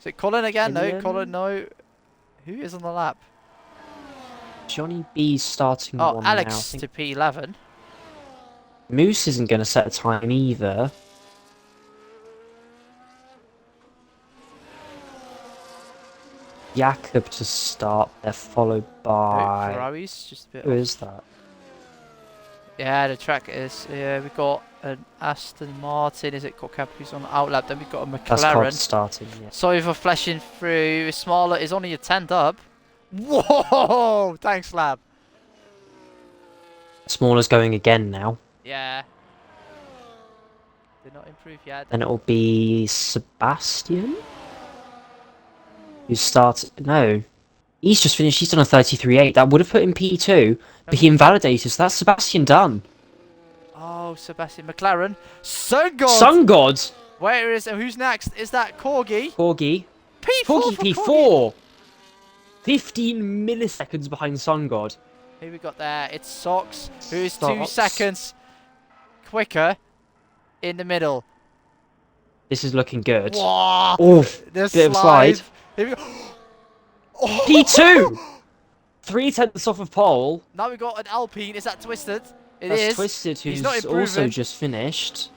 Is it Colin again? Killian? No, Colin, no. Who is on the lap? Johnny B's starting Oh, one now. I Alex think to P11. Moose isn't going to set a time either. Jakob to start there, followed by... Ferraris, just a bit Who off. is that? Yeah, the track is. Yeah, we've got an Aston Martin. Is it Codcamper who's on the outlap? Then we've got a That's Cod McLaren. starting, yeah. Sorry for flashing through. Smaller is only a 10th up. Whoa! Thanks, Lab. Smaller's going again now. Yeah. Did not improve yet. Then it'll be Sebastian? Who starts... No. He's just finished. He's done a 33.8. That would have put him P2, but he invalidated, so that's Sebastian done. Oh, Sebastian McLaren. Sun God! Sun God! Where is... Who's next? Is that Corgi? Corgi. P4 Corgi for P4! 15 milliseconds behind Sun God. Who we got there? It's Socks, who is 2 Socks. seconds quicker in the middle. This is looking good. Whoa! Oof, The bit of slide. Here we go. Oh. P2! 3/10 off of pole. Now we got an Alpine. Is that Twisted? That's It is. Twisted, He's who's not improving. also just finished.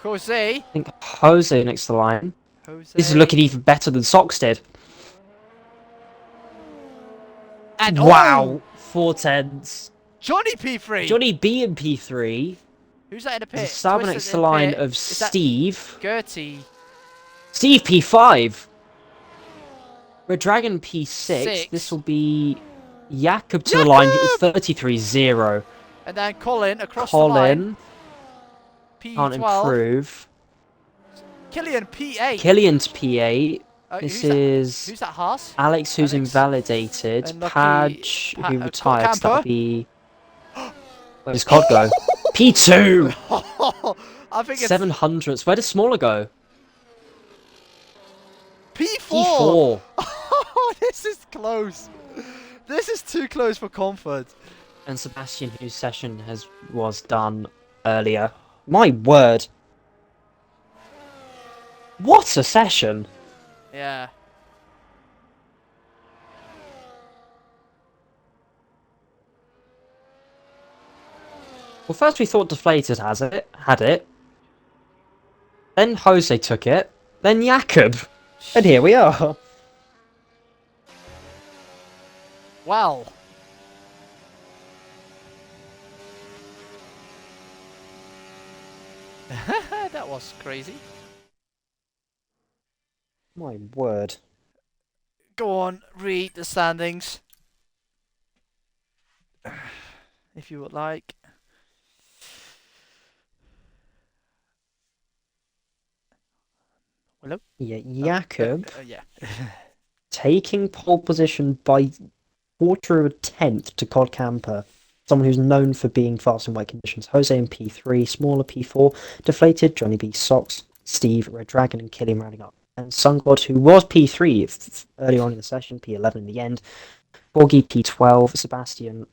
Jose. I think Jose next to the line. Jose. This is looking even better than Socks did. And wow! 4/10. Johnny P3. Johnny B and P3. Who's that in the pit? There's a Sauber Twisted next to in the line pit. of Is Steve. Gertie. Steve P5. Red Dragon P6. Six. This will be Jakob to the line. It's 33-0. And then Colin across the line. Colin P12. can't improve. Killian P8. Killian's P8. This is Who's that? Haas? Alex, who's Alex. invalidated. And lucky Padge, who retired. So Codcamper. that'll be... Where does Cod go? P2! I think it's 700s. Where does Smaller go? P4. P4. Oh, this is close. This is too close for comfort. And Sebastian, whose session was done earlier. My word. What a session. Yeah. Well, first we thought Deflated had it. Then Jose took it. Then Jakob. And here we are. Well. That was crazy. My word. Go on, read the standings. If you would like. Willow? Yeah, Jakob Yeah. taking pole position by quarter of a tenth to Codcamper. Someone who's known for being fast in wet conditions. Jose in P3, Smaller P4, Deflated, Johnny B, Socks, Steve, Red Dragon, and Killian rounding up. And Sungod, who was P3 early on in the session, P11 in the end. Borgie P12, Sebastian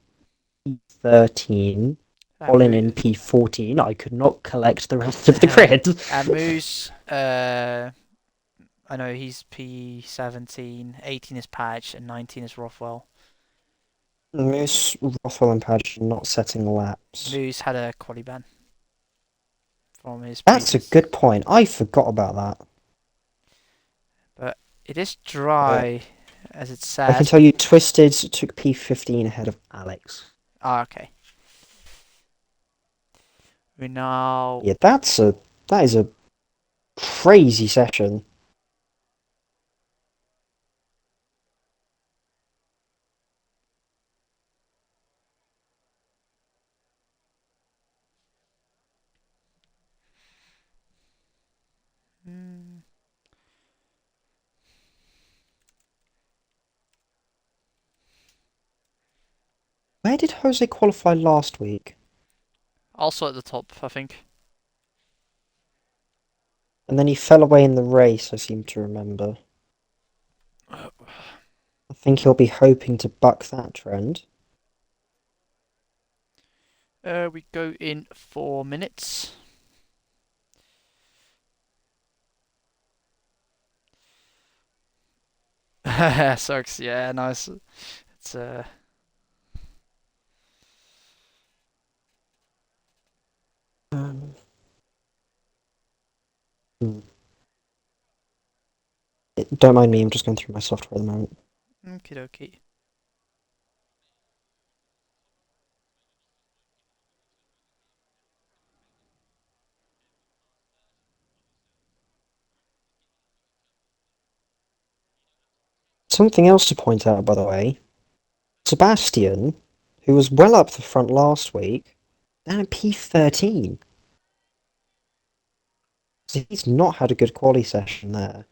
P13, Colin in P14. I could not collect the rest of the grid. And Moose, I know he's P17, 18 is Padge, and 19 is Rothwell. Moose, Rothwell, and Padge not setting laps. Moose had a quali ban from his. That's previous. a good point. I forgot about that. But it is dry, as it says. I can tell you, Twisted took P15 ahead of Alex. Ah, okay. We now. Yeah, that is a crazy session. Where did Jose qualify last week? Also at the top, I think. And then he fell away in the race, I seem to remember. I think he'll be hoping to buck that trend. We go in 4 minutes. Sucks, yeah, nice. It's Hmm. Don't mind me, I'm just going through my software at the moment. Okie dokie. Something else to point out, by the way, Sebastian, who was well up the front last week, down at P13. So he's not had a good quali session there.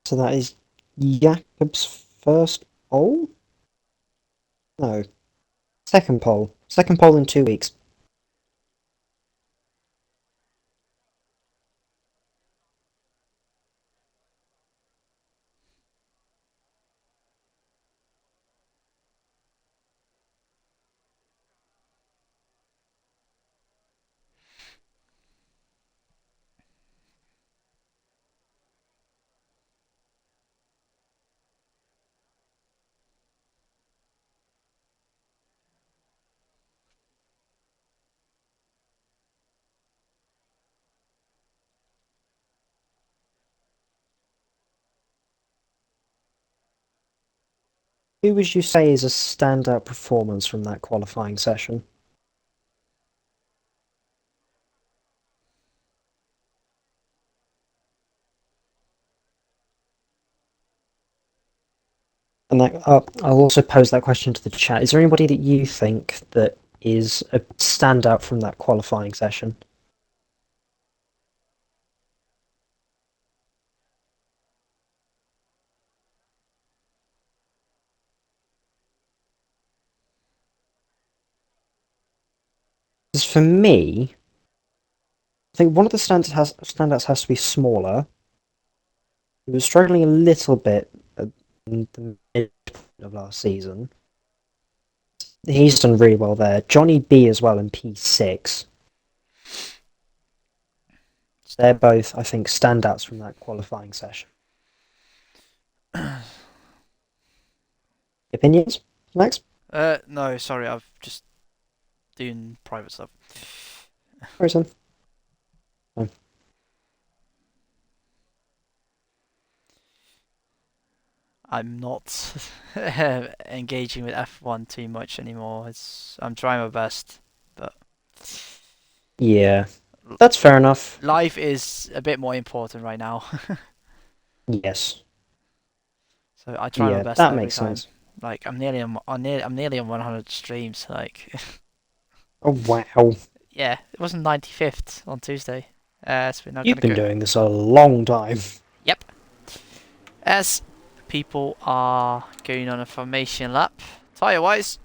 So that is Jakob's first pole? No, second pole. Second pole in 2 weeks. Who would you say is a standout performance from that qualifying session? And that, I'll also pose that question to the chat. Is there anybody that you think that is a standout from that qualifying session? Because for me, I think one of the standouts has to be smaller. He was struggling a little bit at the mid of last season. He's done really well there. Johnny B as well in P6. They're both, I think, standouts from that qualifying session. Opinions, Max? No, sorry, I've just doing private stuff. Harrison? Oh. I'm not engaging with F1 too much anymore. I'm trying my best, but Yeah, that's fair enough. life is a bit more important right now. Yes. So I try my Yeah, best that every makes time. sense. Like I'm nearly on 100 streams. Like Oh, wow. yeah, it wasn't 95th on Tuesday. So we're not You've gonna been go. doing this a long time. Yep. As people are going on a formation lap, tire wise,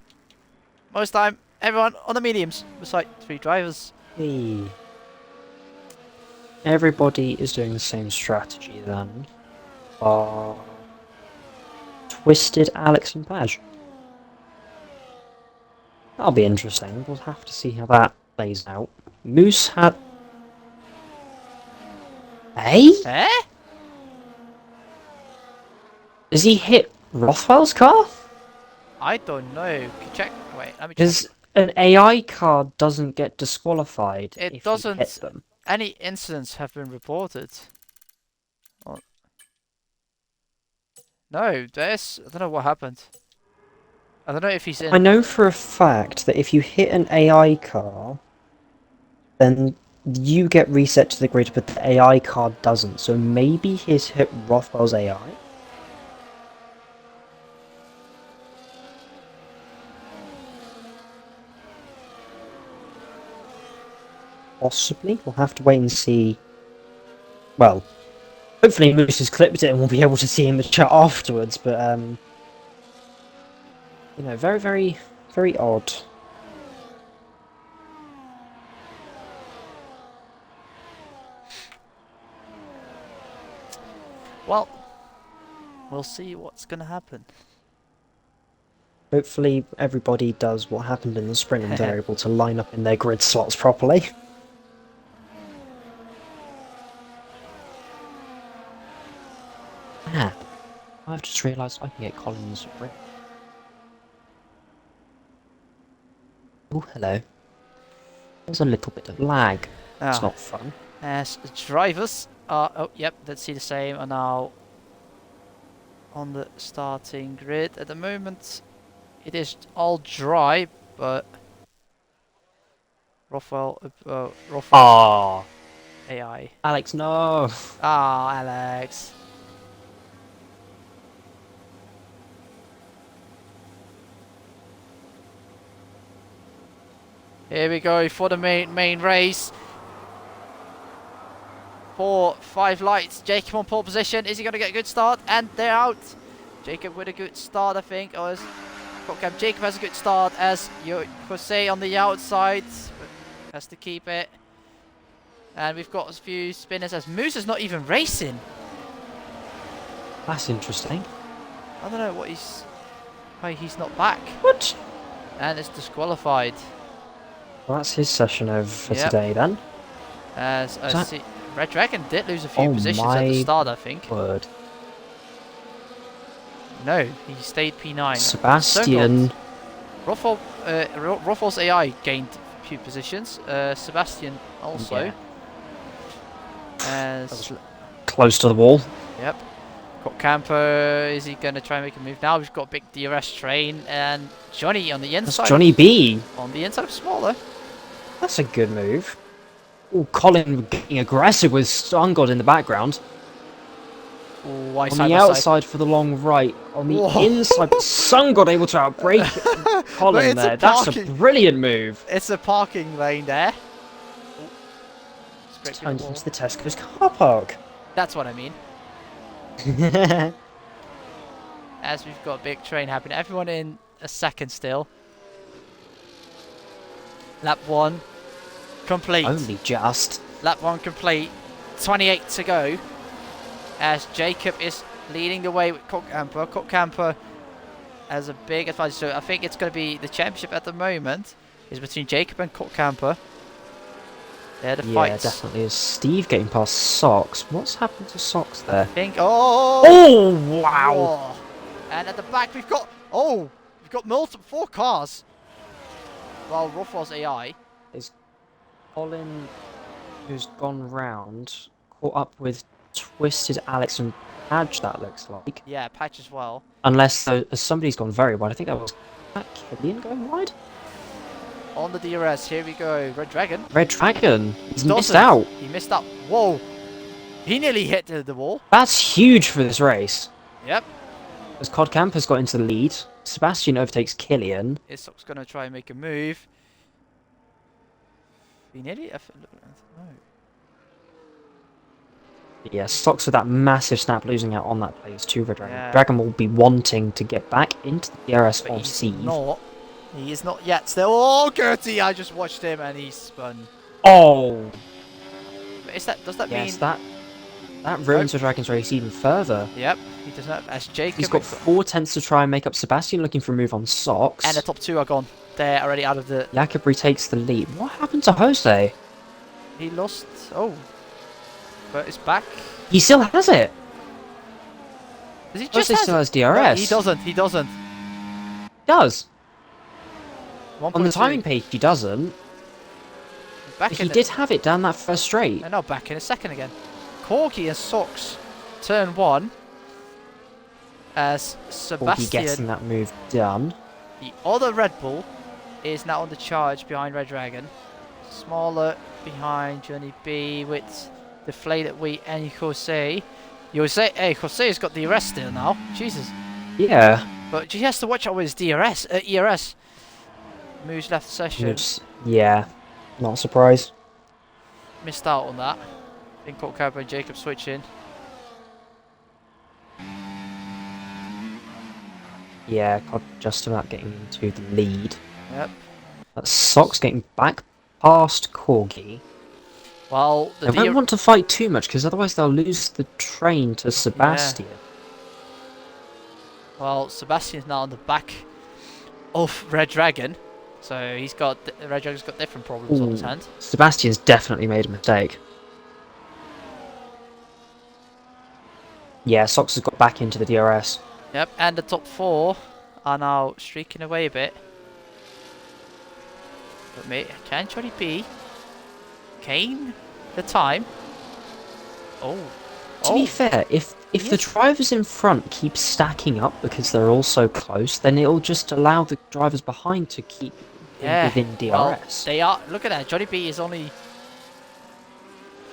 most time everyone on the mediums, besides 3 drivers. Hey. Everybody is doing the same strategy then. Twisted Alex and Padge. That'll be interesting. We'll have to see how that plays out. Moose had. Hey? Eh? Does he hit Rothwell's car? I don't know. Check. Wait, let me check. Because an AI car doesn't get disqualified It if you hit doesn't. them. Any incidents have been reported. Oh, no, there's. I don't know what happened. I don't know if he's I in. know for a fact that if you hit an AI car, then you get reset to the grid, but the AI car doesn't. So maybe he's hit Rothwell's AI? Possibly. We'll have to wait and see. Well, hopefully Moose has clipped it and we'll be able to see him in the chat afterwards, but, very, very, very odd. Well, we'll see what's going to happen. Hopefully everybody does what happened in the sprint and they're able to line up in their grid slots properly. Ah, I've just realised I can get Colin's ring. Oh, hello. There's a little bit of lag. It's not fun. As drivers are, oh yep, let's see the same, are now on the starting grid. At the moment, it is all dry, but Rothwell Ah, AI. Alex, no. Ah, Alex. Here we go for the main race. 4, 5 lights. Jacob on pole position. Is he going to get a good start? And they're out. Jacob with a good start, I think. Or Jacob has a good start as Jose on the outside. Has to keep it. And we've got a few spinners as Moose is not even racing. That's interesting. I don't know why he's not back. What? And it's disqualified. Well, that's his session over for today then. As I see, Red Dragon did lose a few positions at the start, I think. Word. No, he stayed P9. Sebastian. Rothwell's AI gained a few positions. Sebastian also. Yeah. As close to the wall. Yep. Codcamper, is he going to try and make a move now? We've got big DRS train and Johnny on the inside. That's Johnny B. On the inside of Smaller. That's a good move. Oh, Colin getting aggressive with Stungod in the background. Ooh, on the outside for the long right. On the inside, Stungod able to outbrake Colin there. That's a brilliant move. It's a parking lane there. Turned into the Tesco's car park. That's what I mean. As we've got a big train happening. Everyone in a second still. Lap 1 complete. Only just. Lap 1 complete. 28 to go. As Jacob is leading the way with Codcamper. Codcamper has a big advantage. So I think it's going to be the championship at the moment is between Jacob and Codcamper. They're the fights. Yeah, definitely is. Steve getting past Socks. What's happened to Socks there? I think. Oh, wow. Oh. And at the back we've got. Oh, we've got multiple 4 cars. Well, Rothwell's AI is Colin, who's gone round, caught up with Twisted Alex and Padge. That looks like. Yeah, Padge as well. Unless somebody's gone very wide. I think that was Killian going wide. On the DRS, here we go. Red Dragon. Red Dragon. He's missed out. He missed out. Whoa. He nearly hit the wall. That's huge for this race. Yep. As Codcamper's got into the lead. Sebastian overtakes Killian. Isok's going to try and make a move. He nearly... No. Yeah, Stocks with that massive snap losing out on that place to Red Dragon. Yeah. Dragon will be wanting to get back into the DRS of Steve. He is not yet still. Oh, Gertie! I just watched him and he spun. Oh! But does that mean... That ruins the Dragon's race even further. Yep, he does not. As Jacob... He's got 4 tenths to try and make up. Sebastian looking for a move on Socks. And the top 2 are gone. They're already out of the... Jacob retakes the lead. What happened to Jose? He lost... Oh. But it's back. He still has it. Does he just Jose still has DRS. No, he doesn't. He doesn't. He does. On the timing page, he doesn't. But he did have it down that first straight. And now back in a second again. Corgi and Socks, turn 1. As Sebastian... Corgi getting that move done. The other Red Bull is now on the charge behind Red Dragon. Smaller behind Johnny B with the Deflated Wheat and Jose. Hey, Jose's got the DRS still now. Jesus. Yeah. But he has to watch out with his ERS. Moves left session. Yeah. Not a surprise. Missed out on that. I think Codcamper and Jacob switching. Yeah, just about getting into the lead. Yep. That's Socks getting back past Corgi. Well, They won't want to fight too much, because otherwise they'll lose the train to Sebastian. Yeah. Well, Sebastian's now on the back of Red Dragon, so Red Dragon's got different problems on his hand. Sebastian's definitely made a mistake. Yeah, Sox has got back into the DRS. Yep, and the top 4 are now streaking away a bit. But mate, can Johnny B gain the time? Oh. To be fair, if the drivers in front keep stacking up because they're all so close, then it'll just allow the drivers behind to keep within DRS. Well, they are. Look at that. Johnny B is only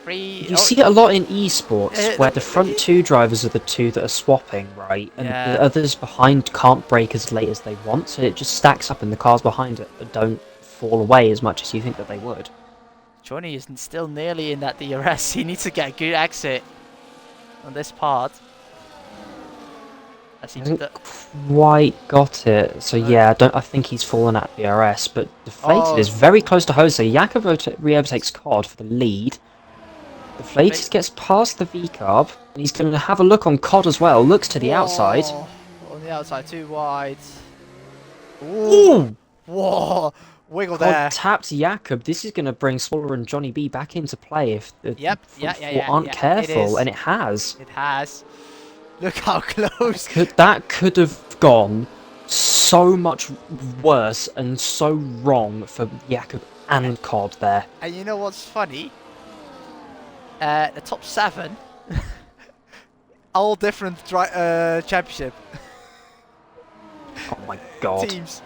3. You see it a lot in esports, where the front 2 drivers are the 2 that are swapping, right? And the others behind can't brake as late as they want, so it just stacks up and the cars behind it don't fall away as much as you think that they would. Johnny is still nearly in that DRS. He needs to get a good exit on this part. He hasn't quite got it, so yeah, I think he's fallen at DRS, but Deflated is very close to Jose. Jakub re-overtakes Cod for the lead. Deflated gets past the V-carb, and he's going to have a look on Cod as well. Looks to the outside. On the outside, too wide. Ooh! Whoa! Wiggle Cod there. tapped Jakub. This is going to bring Swaller and Johnny B back into play if the aren't careful, and it has. It has. Look how close. That could have gone so much worse and so wrong for Jakub and Cod there. And you know what's funny? The top 7, all different championship Oh my god. teams.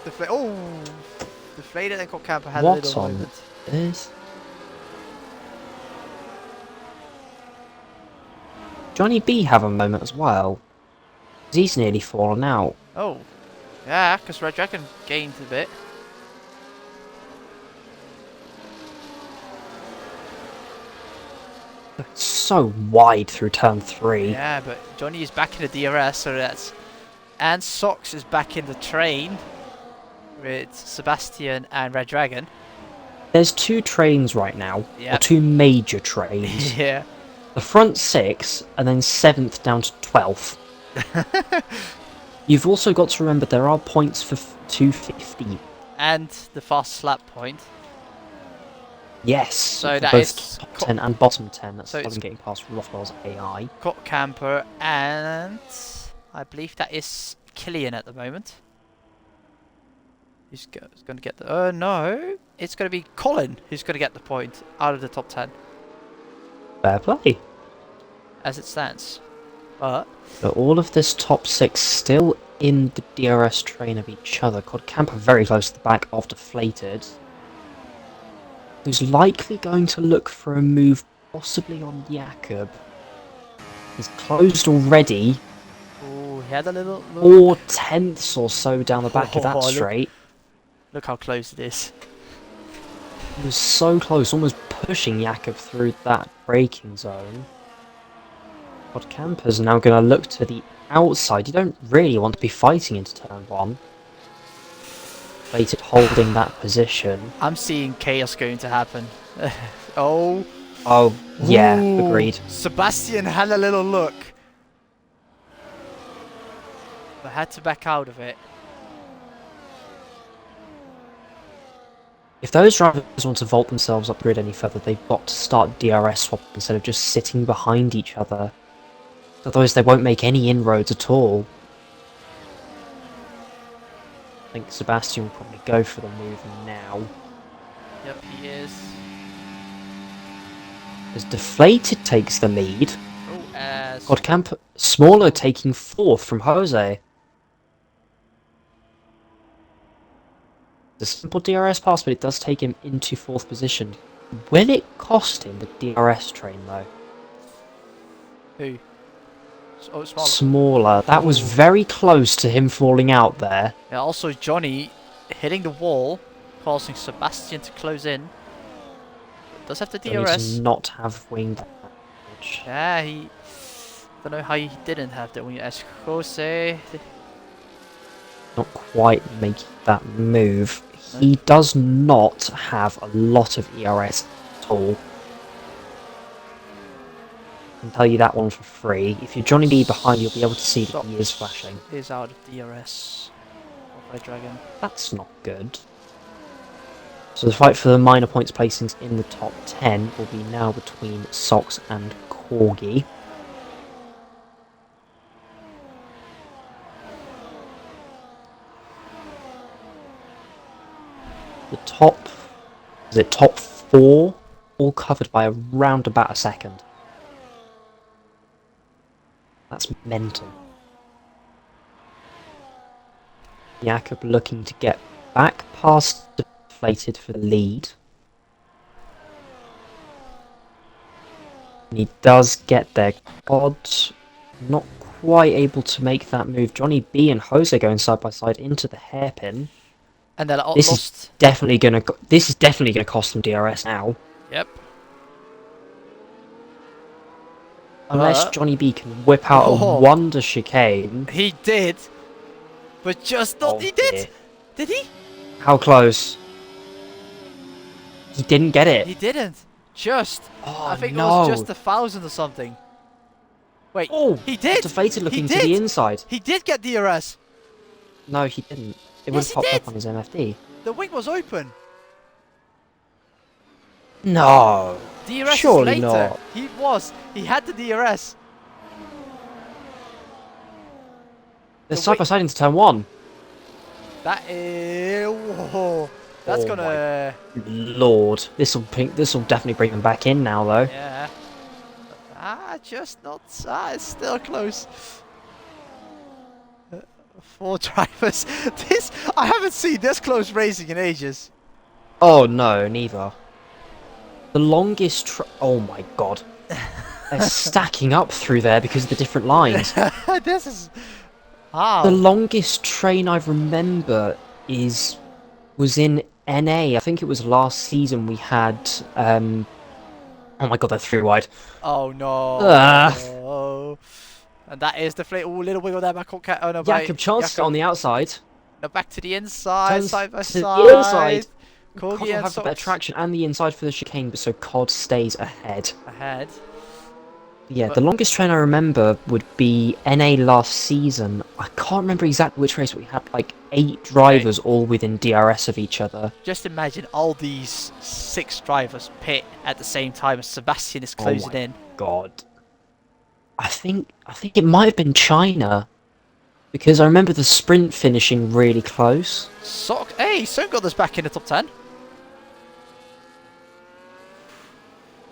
Deflated and Codcamper had a little moment. This? Johnny B have a moment as well. He's nearly fallen out. Oh, yeah, because Red Dragon gained a bit. So wide through turn 3. Yeah, but Johnny is back in the DRS, so that's... And Sox is back in the train with Sebastian and Red Dragon. There's 2 trains right now, or 2 major trains. Yeah. The front 6, and then 7th down to 12th. You've also got to remember there are points for 250. And the fast slap point. Yes, so that both is top 10 and bottom 10. That's so following getting past Rothwell's AI. Codcamper and I believe that is Killian at the moment. He's going to get the... no, it's going to be Colin who's going to get the point out of the top 10. Fair play. As it stands. But all of this top 6 still in the DRS train of each other. Codcamper very close to the back of Deflated. Who's likely going to look for a move possibly on Jakub. He's closed already. Oh, he had a little... 4 tenths or so down the back of that straight. Look how close it is. He was so close, almost pushing Jakub through that braking zone. Codcamper's now going to look to the outside. You don't really want to be fighting into turn 1. Deflated holding that position. I'm seeing chaos going to happen. Oh, yeah, ooh. Agreed. Sebastian had a little look. But had to back out of it. If those drivers want to vault themselves up grid any further, they've got to start DRS swap instead of just sitting behind each other. Otherwise they won't make any inroads at all. I think Sebastian will probably go for the move now. Yep, he is. As Deflated takes the lead. Oh, Codcamper smaller taking 4th from Jose. The simple DRS pass, but it does take him into 4th position. Will it cost him the DRS train though? Who? Oh, smaller. Smaller. That was very close to him falling out there. Yeah, also Johnny hitting the wall, causing Sebastian to close in. Does have the DRS. Does not have wing damage. Yeah, he... don't know how he didn't have that wing as Jose. Not quite making that move. He does not have a lot of ERS at all. I can tell you that one for free. If you're Johnny B behind, you'll be able to see that he is flashing. Is out of DRS of Red Dragon. That's not good. So the fight for the minor points placings in the top 10 will be now between Socks and Corgi. The top 4, all covered by around about a second. That's mental. Jakob looking to get back past Deflated for the lead. And he does get there. Odd, not quite able to make that move. Johnny B and Jose going side by side into the hairpin. And then This lost. is definitely gonna cost them DRS now. Yep. Unless Johnny B can whip out a wonder chicane. He did. But just not. He did. Dear. Did he? How close? He didn't get it. He didn't. Just. Oh, I think no. it was just 1,000 or something. Wait. Oh, he did. Deflated looking He to the did. inside. He did get DRS. No, he didn't. It would Yes, have popped he up did. on his MFD. The wing was open. No. DRS Surely later. not. He was. He had the DRS. They're side by side into turn 1. That is. Whoa. That's Oh gonna. Lord, this will definitely bring them back in now, though. Yeah. Just not. It's still close. 4 drivers. This. I haven't seen this close racing in ages. Oh no, neither. The longest. Oh my god. They're stacking up through there because of the different lines. This is. How? The longest train I remember was in NA. I think it was last season we had. Oh my god, they're 3 wide. Oh no. Ah. And that is the flate. Oh, little wiggle there back on cat. Oh no, Jakob chance on the outside. No, back to the inside, Turns side by to the side. inside. Corgi Cod will and have the better Socks traction and the inside for the chicane, but so Cod stays ahead. ahead. Yeah, But- the longest train I remember would be NA last season. I can't remember exactly which race, but we had like 8 drivers all within DRS of each other. Just imagine all these 6 drivers pit at the same time as Sebastian is closing in. God. I think it might have been China. Because I remember the sprint finishing really close. Hey, Sun got us back in the top 10.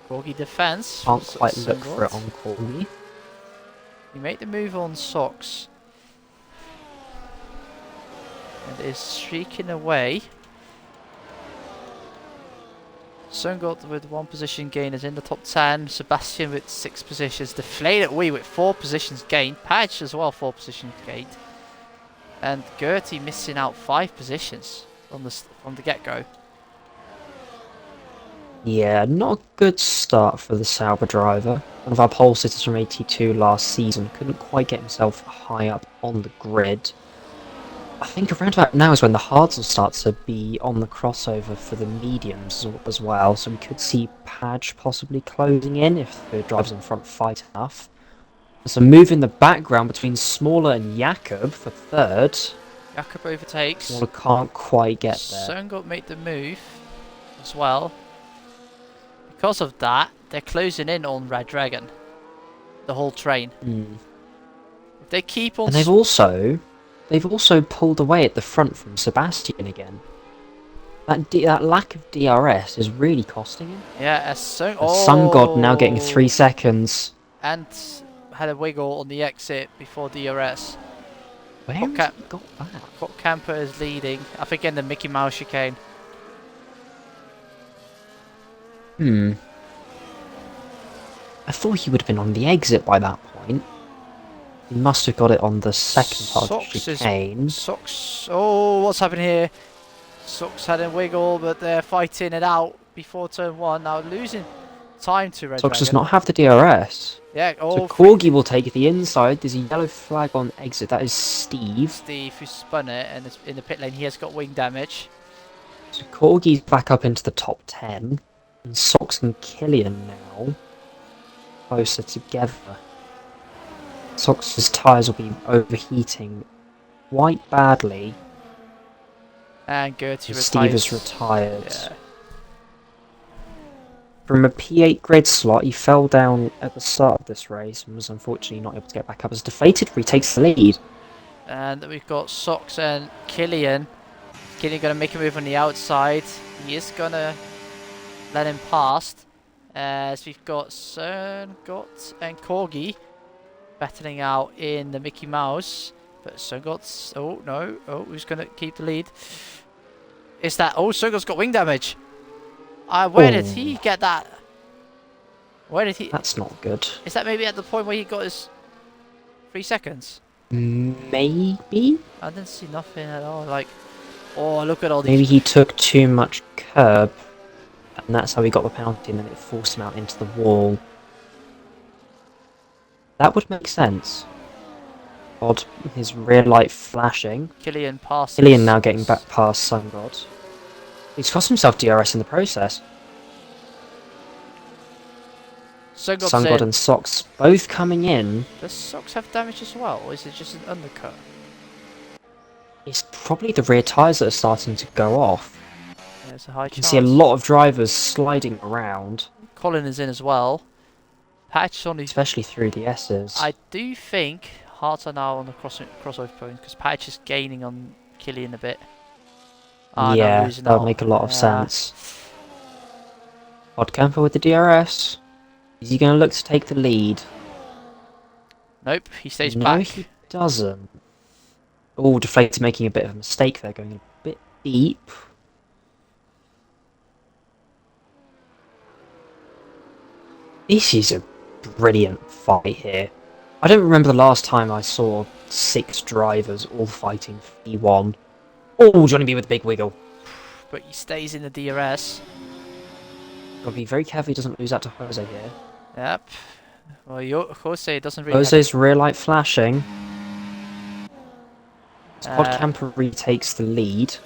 Corgi defense. Can't quite look Sun for it got. on Corgi. He made the move on Socks. And is streaking away. Sungot with 1 position gain is in the top 10. Sebastian with 6 positions. Deflated Wee with 4 positions gained. Padge as well 4 positions gained. And Gertie missing out 5 positions from the get-go. Yeah, not a good start for the Sauber driver. One of our pole sitters from 82 last season couldn't quite get himself high up on the grid. I think around about now is when the hards will start to be on the crossover for the mediums as well, so we could see Padge possibly closing in if the drivers in front fight enough. There's a move in the background between Smaller and Jakob for 3rd. Jakob overtakes. Smaller can't quite get there. Sungot made the move as well. Because of that, they're closing in on Red Dragon. The whole train. If they keep on... And they've also pulled away at the front from Sebastian again. That lack of DRS is really costing him. Yeah, as Sun God now getting 3 seconds. And had a wiggle on the exit before DRS. Where has he got that? Codcamper is leading. I think in the Mickey Mouse chicane. I thought he would have been on the exit by that point. He must have got it on the second part of the chicane. Socks. Oh, what's happening here? Socks had a wiggle, but they're fighting it out before turn 1. Now losing time to Red Socks Dragon. does not have the DRS. Yeah, So Corgi will take the inside. There's a yellow flag on exit. That is Steve. Steve who spun it and is in the pit lane. He has got wing damage. So Corgi's back up into the top 10, and Socks and Killian now closer together. Socks's tyres will be overheating quite badly. And Gertie as Steve retires. is retired. Yeah. From a P8 grid slot, he fell down at the start of this race and was unfortunately not able to get back up. As Deflated retakes the lead. And we've got Socks and Killian. Killian going to make a move on the outside. He is going to let him past. As we've got Sungot and Corgi battling out in the Mickey Mouse. But Sungot's... Oh, no. Oh, who's going to keep the lead? Is that... Oh, Sungot's got wing damage. Where did he get that? Where did he... That's not good. Is that maybe at the point where he got his 3 seconds? Maybe? I didn't see nothing at all. Like, oh, look at all these... Maybe he took too much curb, and that's how he got the penalty, and then it forced him out into the wall. That would make sense. God, his rear light flashing. Killian passes. Killian now getting back past Sungod. He's cost himself DRS in the process. Sungod and Socks both coming in. Does Socks have damage as well, or is it just an undercut? It's probably the rear tyres that are starting to go off. There's a high chance. You can see a lot of drivers sliding around. Colin is in as well. Padge only... Especially through the S's. I do think Hearts are now on the crossover point, because Padge is gaining on Killian a bit. Yeah, that would make a lot of sense. Codcamper with the DRS. Is he going to look to take the lead? Nope, he stays no, back. No, he doesn't. Oh, Deflated making a bit of a mistake there, going a bit deep. This is a brilliant fight here. I don't remember the last time I saw 6 drivers all fighting for P1. Oh, Johnny B with the big wiggle. But he stays in the DRS. Gotta be very careful he doesn't lose out to Jose here. Yep. Well, Jose doesn't really... Jose's rear light flashing. Codcamper retakes the lead.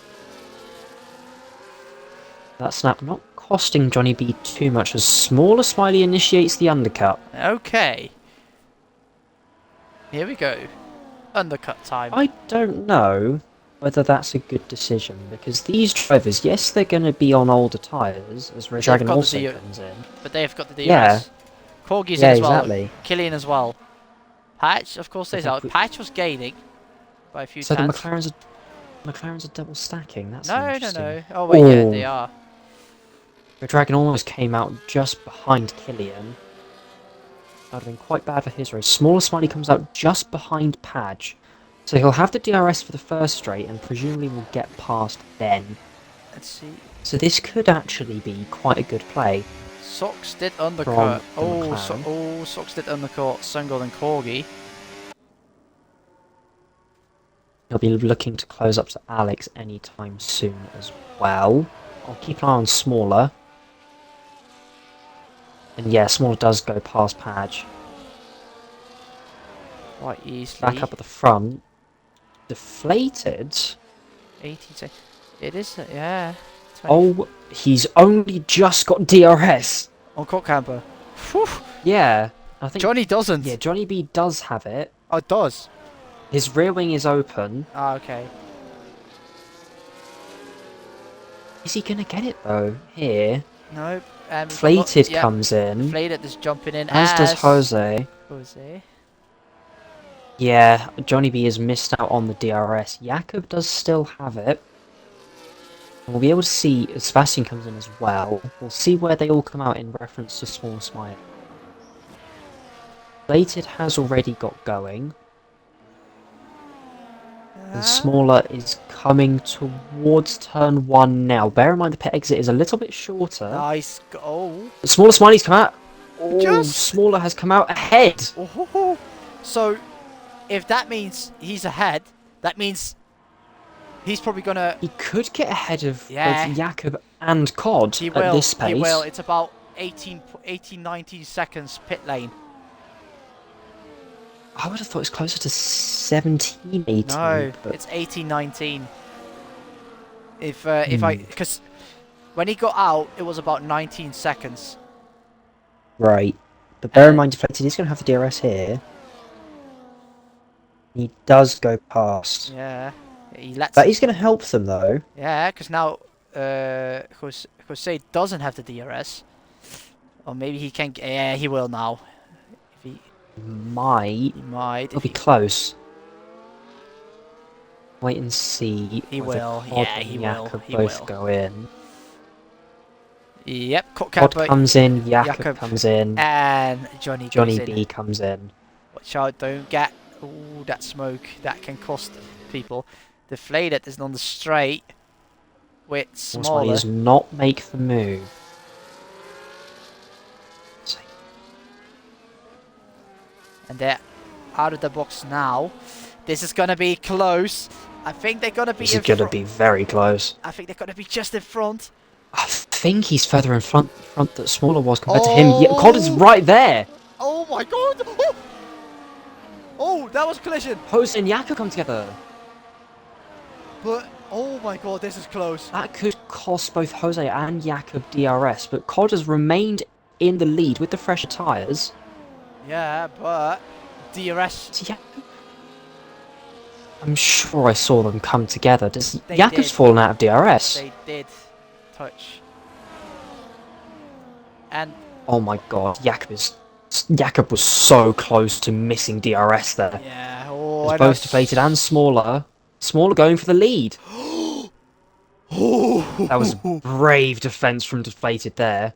That snap not costing Johnny B too much as Smaller Smiley initiates the undercut. Okay. Here we go. Undercut time. I don't know whether that's a good decision, because these drivers, yes, they're going to be on older tyres, as Red Dragon also comes in. But they've got the DRS. Yeah. Corgi's in as well. Exactly. Killian as well. Patch, of course, stays out. Patch was gaining by a few So tenths. the McLarens are double stacking. That's No. interesting. Oh, wait, yeah, they are. Red Dragon almost came out just behind Killian. That would have been quite bad for his race. Smaller Smiley comes out just behind Padge. So he'll have the DRS for the first straight and presumably will get past then. Let's see. So this could actually be quite a good play. Socks did undercut. Oh, Socks did undercut Sungol and Corgi. He'll be looking to close up to Alex anytime soon as well. I'll keep an eye on Smaller. And yeah, Smaller does go past Padge. Quite easily. Back up at the front. Deflated. 18 seconds. It is, yeah. 20. Oh, he's only just got DRS. On Codcamper. Yeah, I think Johnny doesn't. Yeah, Johnny B does have it. Oh, it does. His rear wing is open. Ah, okay. Is he gonna get it though? Here. Nope. Deflated comes in. Deflated is jumping in. As does Jose. Jose. Yeah, Johnny B has missed out on the DRS. Jakob does still have it. And we'll be able to see as Sebastian comes in as well. We'll see where they all come out in reference to Small Smile. Deflated has already got going. And Smaller is coming towards turn 1 now. Bear in mind the pit exit is a little bit shorter. Nice. Oh. Smaller Smiley's come out. Oh, Smaller has come out ahead. Oh. So, if that means he's ahead, that means he's probably gonna... He could get ahead of both Jakob and Cod at this pace. He will. It's about 19 seconds pit lane. I would have thought it was closer to 17, 18. No, but... it's 18, 19. If because when he got out, it was about 19 seconds. Right. But bear in mind, Deflected is going to have the DRS here. He does go past. Yeah, he lets. That is going to help them, though. Yeah, because now Jose doesn't have the DRS, or maybe he can. Yeah, he will now. If he Might. might. It'll be close. Wait and see. He whether will. Cod Yeah, and he Jakob will. He both will. go in. Yep, Cod Codcamper comes in, Jakob comes in, and Johnny Johnny goes in. B comes in. Watch out! Don't get that smoke. That can cost people. Deflated is on the straight with smaller. Does not make the move. And they're out of the box now. This is gonna be close. I think they're gonna be. This is going to be very close. I think they're gonna be just in front. I think he's further in front that Smaller was compared to him. Yeah, Cod is right there. Oh my god! Oh, oh, that was a collision. Jose and Jakob come together. But oh my god, this is close. That could cost both Jose and Jakob DRS, but Cod has remained in the lead with the fresher tyres. Yeah, but DRS. Yeah. I'm sure I saw them come together. They Jakob's did. fallen out of DRS. They did touch. And oh my god, Jakob was so close to missing DRS there. yeah, Both Deflated and Smaller. Smaller going for the lead. That was a brave defense from Deflated there.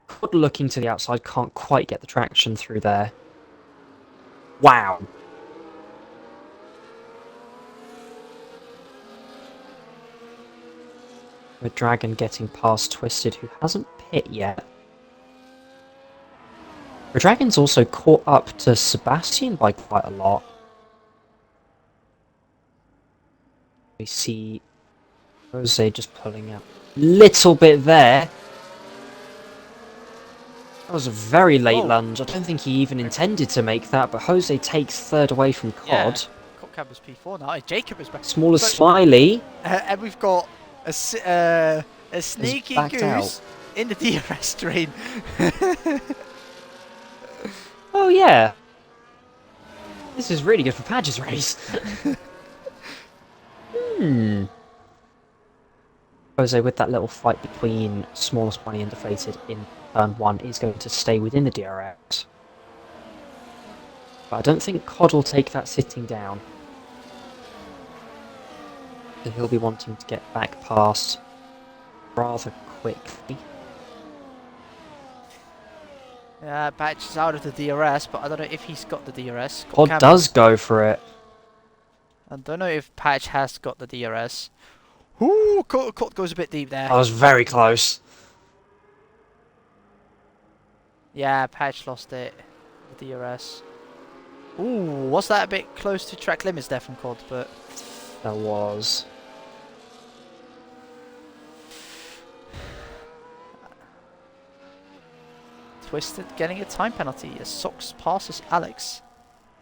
Cod looking to the outside, can't quite get the traction through there. Wow. With Dragon getting past Twisted, who hasn't pit yet. The Dragon's also caught up to Sebastian by quite a lot. We see Jose just pulling out a little bit there. That was a very late lunge. I don't think he even intended to make that, but Jose takes third away from Cod. Yeah, Codcamper's P4 now. Jacob is back. Smaller Smiley. And we've got a sneaky goose out. in the DRS train. Oh yeah. This is really good for Padge's race. Jose, with that little fight between Smaller Smiley and Deflated in turn 1, is going to stay within the DRS. But I don't think Cod will take that sitting down. So he'll be wanting to get back past rather quickly. Yeah, Padge is out of the DRS, but I don't know if he's got the DRS. Cod does go for it. I don't know if Padge has got the DRS. Ooh, Cod goes a bit deep there. That was very close. Yeah, Padge lost it. The DRS. Ooh, was that a bit close to track limits there from Cod? But That was. Twisted getting a time penalty as Sox passes Alex.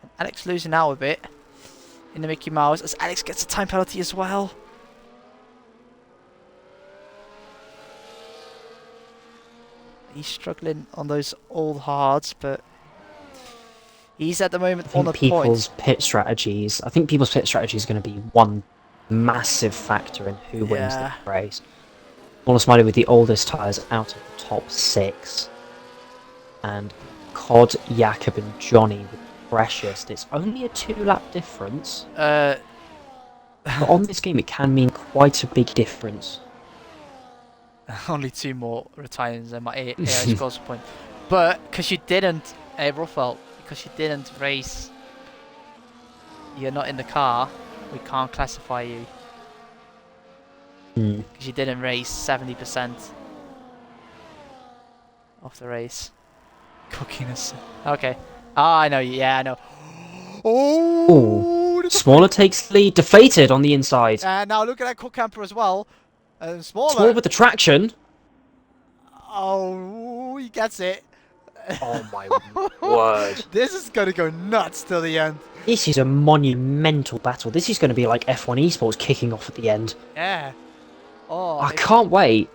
And Alex losing out a bit in the Mickey Mouse as Alex gets a time penalty as well. He's struggling on those old hards, but he's at the moment on a people's point. pit strategies. I think people's pit strategy is going to be one massive factor in who wins the race. Smaller Smiley with the oldest tyres out of the top 6. And Cod, Jakob and Johnny with the freshest. It's only a 2-lap difference. But on this game it can mean quite a big difference. Only 2 more retirements and my AI scores a point. But because you didn't, Rofel, because you didn't race, you're not in the car, we can't classify you. Because you didn't race 70% of the race. Cookiness. Okay. Ah, I know. Yeah, I know. Oh! Smaller takes the lead. Deflated on the inside. And now look at that Codcamper as well. Smaller with the traction. Oh, he gets it. Oh my word. This is going to go nuts till the end. This is a monumental battle. This is going to be like F1 esports kicking off at the end. Yeah. Oh, I can't wait.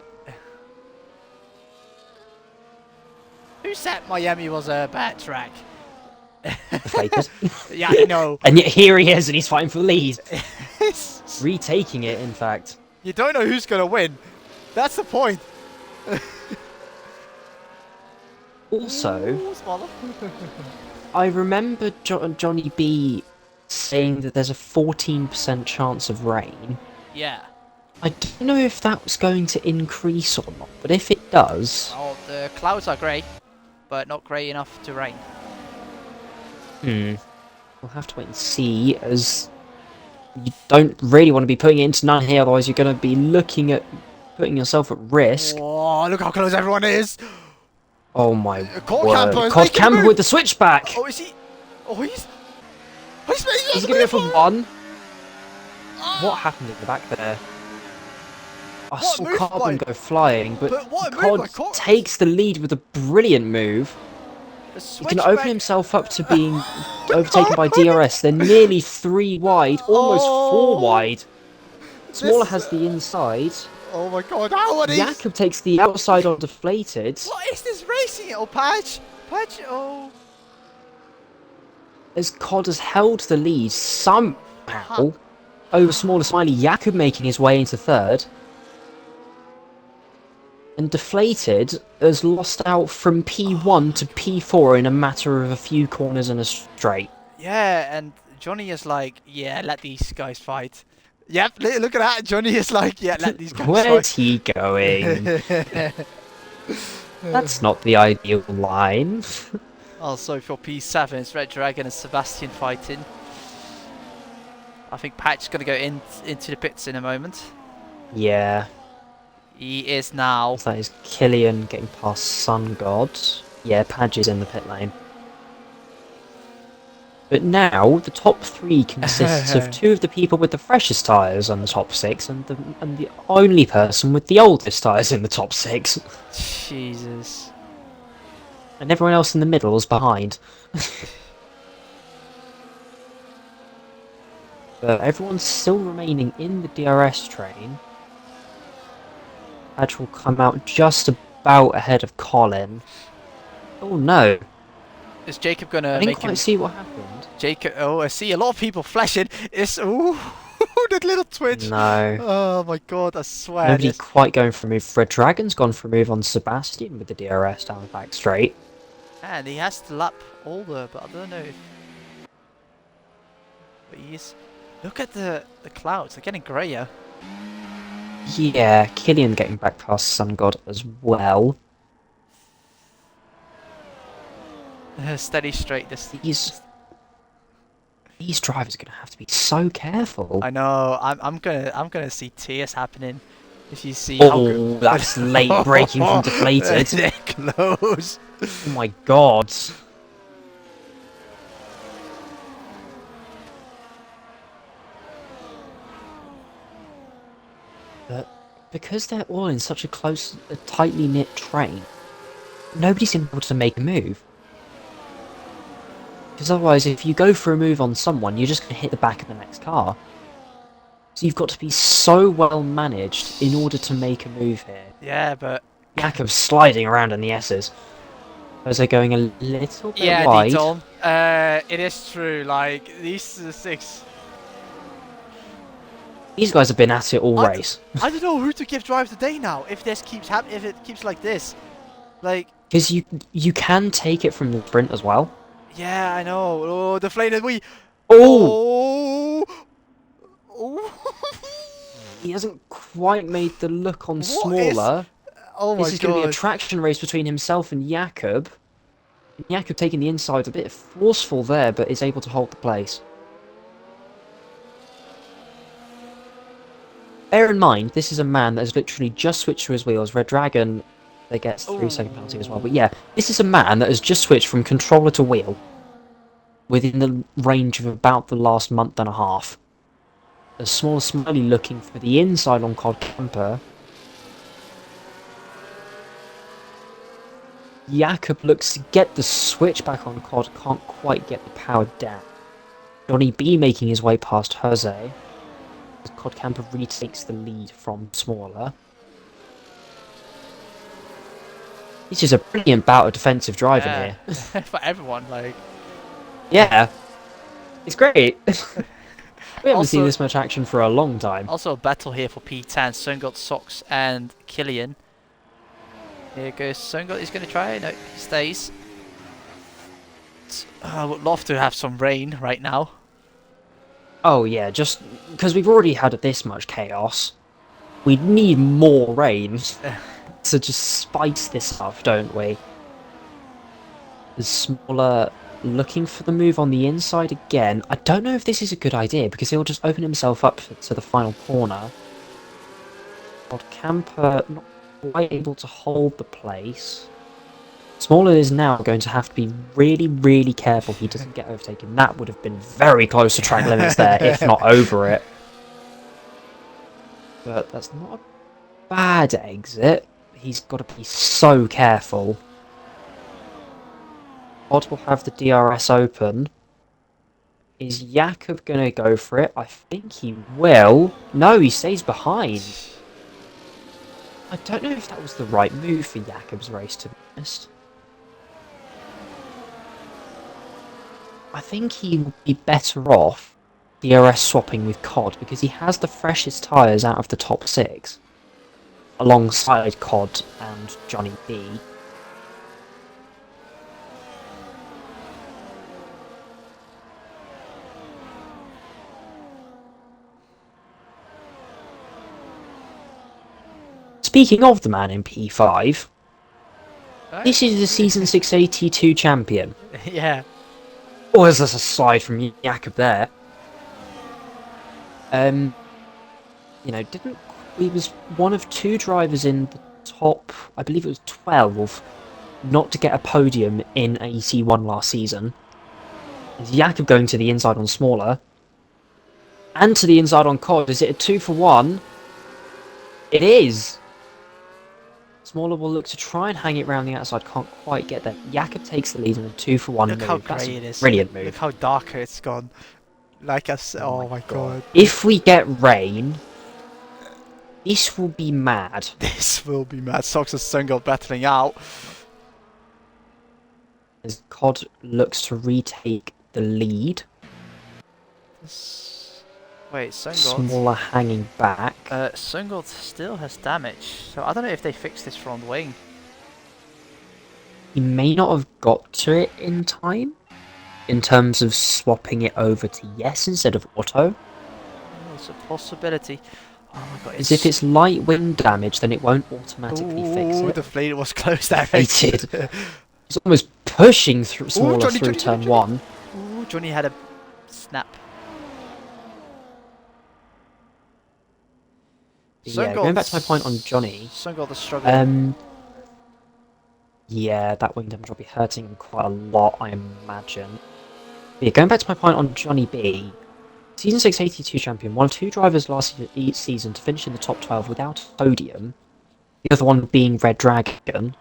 who said Miami was a bad track? Deflated. Yeah, I know. And yet here he is, and he's fighting for the lead. Retaking it, in fact. You don't know who's gonna win. That's the point. Also, Ooh, smaller. I remember Johnny B saying that there's a 14% chance of rain. Yeah. I don't know if that was going to increase or not, but if it does... Oh, the clouds are grey, but not grey enough to rain. We'll have to wait and see, as you don't really want to be putting it into none here, otherwise you're going to be looking at putting yourself at risk. Oh, look how close everyone is. Oh my Codcamper word. is making a Codcamper move. with the switchback! Oh, is he? Oh, he's making Is he going to go for one? What happened in the back there? I saw move Carbon by- go flying, but what a move by Cod Cod. takes the lead with a brilliant move. He can open himself up to being overtaken by DRS. They're nearly 3 wide, almost 4 wide. Smaller has the inside. Oh my god, how are these? Jakob takes the outside on deflated. What is this racing? Oh, Padge. Padge, oh. As Cod has held the lead somehow over Smaller Smiley. Jakob making his way into third. And Deflated has lost out from P1 to P4 in a matter of a few corners and a straight. Yeah, and Johnny is like, yeah, let these guys fight. Yep, look at that. Johnny is like, yeah, let these guys Where's fight. he going? That's not the ideal line. Also for P7, it's Red Dragon and Sebastian fighting. I think Patch's going to go into the pits in a moment. Yeah. He is now. That is Killian getting past Sun God. Yeah, Padge is in the pit lane. But now, the top 3 consists of 2 of the people with the freshest tyres on the top 6, and the only person with the oldest tyres in the top 6. Jesus. And everyone else in the middle is behind. But everyone's still remaining in the DRS train. Padge will come out just about ahead of Colin. Oh no! Is Jacob going to I make didn't quite see what happened. Jacob, oh, I see a lot of people flashing. It's, ooh, that little twitch. No. Oh my god, I swear. Nobody quite going for a move. Red Dragon's gone for a move on Sebastian with the DRS down the back straight. And he has to lap older, but I don't know if... But he's... Look at the clouds, they're getting greyer. Yeah, Killian getting back past Sun God as well. Steady straight. These drivers are gonna have to be so careful. I know. I'm gonna see tears happening if you see how good. Oh, that's late braking from Deflated. They're close. Oh my god. But because they're all in such a close, tightly knit train, nobody's going to be able to make a move. Because otherwise, if you go for a move on someone, you're just going to hit the back of the next car. So you've got to be so well managed in order to make a move here. Yeah, but... Jakob's sliding around in the S's. As they're going a little bit wide. Yeah, it is true. Like, these 6... These guys have been at it all race. I don't know who to give drive today now. If this keeps happening, if it keeps like this, like. Because you can take it from the sprint as well. Yeah, I know. Oh, deflated. Oh! Oh! He hasn't quite made the look on What Smaller. Oh my god. This is going to be a traction race between himself and Jakob. Jakob taking the inside, a bit forceful there, but is able to hold the place. Bear in mind, this is a man that has literally just switched to his wheels. Red Dragon, that gets 3-second penalty as well. But yeah, this is a man that has just switched from controller to wheel within the range of about the last month and a half. A Smaller Smiley looking for the inside on Codcamper. Jakob looks to get the switch back on Cod, can't quite get the power down. Johnny B making his way past Jose. Codcamper retakes the lead from Smaller. This is a brilliant bout of defensive driving Yeah, here. for everyone. Like, Yeah, it's great. We haven't seen also, this much action for a long time. also a battle here for P10. Sungot, Sox, and Killian. Here goes Sungot. He's going to try. No, he stays. I would love to have some rain right now. Oh yeah, just because we've already had this much chaos, we need more rain to just spice this up, don't we? The Smaller looking for the move on the inside again. I don't know if this is a good idea because he'll just open himself up to the final corner. Codcamper not quite able to hold the place. Smaller is now going to have to be really, really careful he doesn't get overtaken. That would have been very close to track limits there, if not over it. But that's not a bad exit. He's got to be so careful. Pod will have the DRS open. Is Jakob going to go for it? I think he will. No, he stays behind. I don't know if that was the right move for Jakob's race, to be honest. I think he would be better off DRS swapping with Cod because he has the freshest tyres out of the top 6 alongside Cod and Johnny B. Speaking of the man in P5, this is the season 682 champion. Yeah. Or as a aside from Jakob there. You know, he was one of 2 drivers in the top, I believe it was 12, not to get a podium in AC1 last season. Is Jakob going to the inside on Smaller? And to the inside on Cod. Is it a 2 for 1? It is! Smaller will look to try and hang it round the outside, can't quite get there. Jakob takes the lead in a 2 for 1 Look move. how That's grey a it is. brilliant move. Look how dark it's gone. Like I said, oh my god. If we get rain, this will be mad. This will be mad. Sox and Sungot battling out. As Cod looks to retake the lead. Wait, Sungot. Smaller hanging back. Sungot still has damage, so I don't know if they fixed his front wing. He may not have got to it in time, in terms of swapping it over to yes instead of auto. Oh, it's a possibility. Oh my god, As if it's light wing damage, then it won't automatically fix it. The fleet was close there. It's almost pushing through Smaller Johnny, through Johnny, turn 1. Ooh, Johnny had a snap. Yeah, going back to my point on Johnny. Sungot is struggling. Yeah, that wing damage will be hurting him quite a lot, I imagine. But yeah, going back to my point on Johnny B. Season 682 champion, one of 2 drivers last season to finish in the top 12 without a podium. The other one being Red Dragon.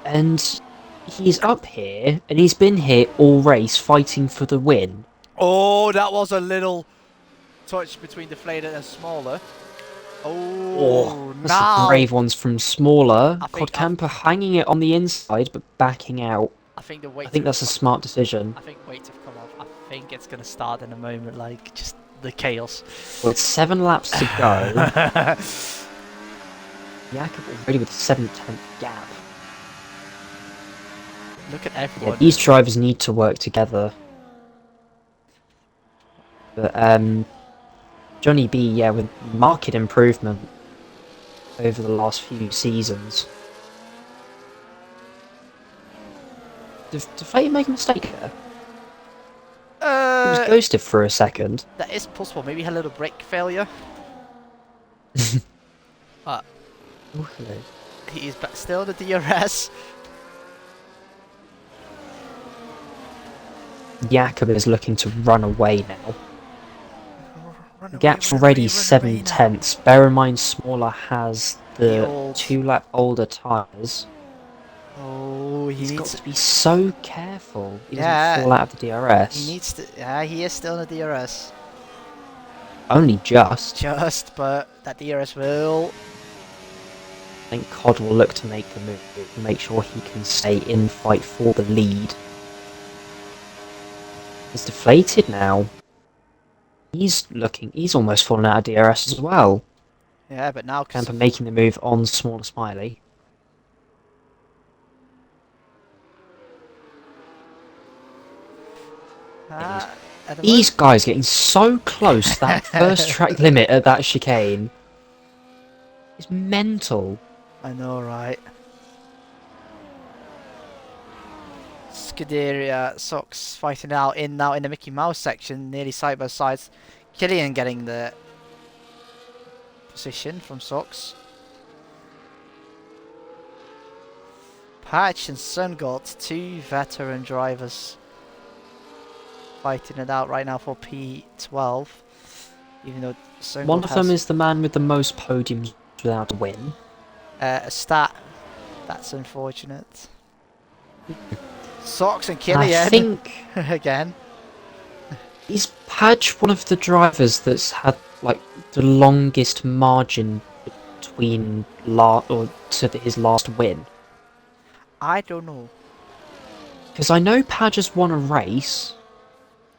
And he's up here, and he's been here all race fighting for the win. Oh, that was a little touch between deflated and Smaller. Oh, that's now some brave ones from Smaller. Codcamper hanging it on the inside, but backing out. I think the weight. I think that's a smart decision. I think weights have come off. I think it's gonna start in a moment, like just the chaos. With 7 laps to go, Jakob already with a 7/10 gap. Look at everyone. Yeah, these drivers need to work together. But Johnny B, yeah, with marked improvement over the last few seasons. Did Fate make a mistake there? He was ghosted for a second. That is possible. Maybe he had a little brake failure. Oh, hello. He is still the DRS. Jakob is looking to run away now. The gap's already 7/10. Bear in mind, Smaller has the 2-lap older tyres. Oh, He's got to be so careful. He doesn't fall out of the DRS. He needs to. Yeah, he is still in the DRS. Only just. Just, but that DRS will... I think Cod will look to make the move, make sure he can stay in fight for the lead. He's deflated now. He's almost fallen out of DRS as well. Yeah, but now... Camper making the move on Smaller Smiley. These guys getting so close to that first track limit at that chicane. It's mental. I know, right? Scuderia, Socks fighting out now in the Mickey Mouse section, nearly side by sides. Killian getting the position from Socks. Padge and Sungold, two veteran drivers, fighting it out right now for P12. Even though Sungold one of them is the man with the most podiums without a win. A stat. That's unfortunate. Socks and Killian. I think again. Is Padge one of the drivers that's had like the longest margin between his last win? I don't know. Because I know Padge has won a race,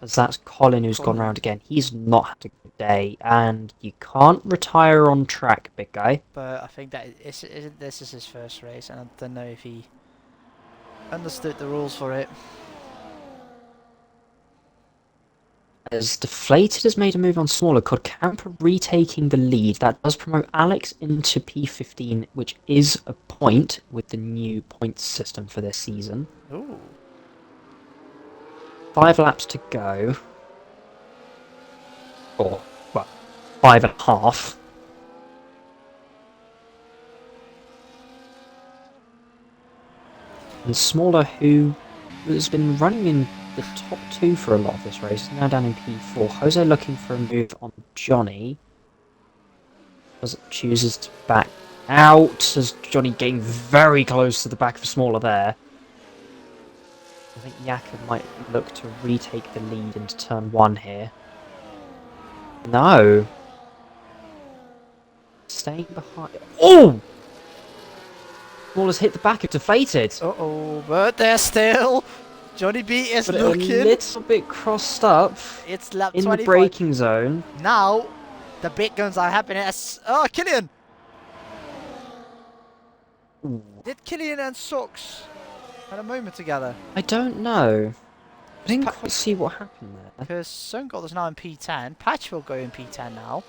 as that's Colin who's gone round again. He's not had a good day, and you can't retire on track, big guy. But I think that this is his first race, and I don't know if he understood the rules for it. As Deflated has made a move on Smaller, Codcamper retaking the lead. That does promote Alex into P15, which is a point with the new points system for this season. Ooh. 5 laps to go. Or, well, 5.5. And Smaller, who has been running in the top 2 for a lot of this race, is now down in P4. Jose looking for a move on Johnny. Chooses to back out, as Johnny getting very close to the back of Smaller there. I think Jakob might look to retake the lead into turn 1 here. No! Staying behind. Oh! Smaller's hit the back of Deflated. Uh-oh, but they're still... Johnny B is but looking... a little bit crossed up. It's lap in 25. The braking zone. Now, the big guns are happening as... Oh, Killian! Ooh. Did Killian and Socks had a moment together? I don't know. I didn't quite see what happened there. Because Sungold is now in P10. Patch will go in P10 now.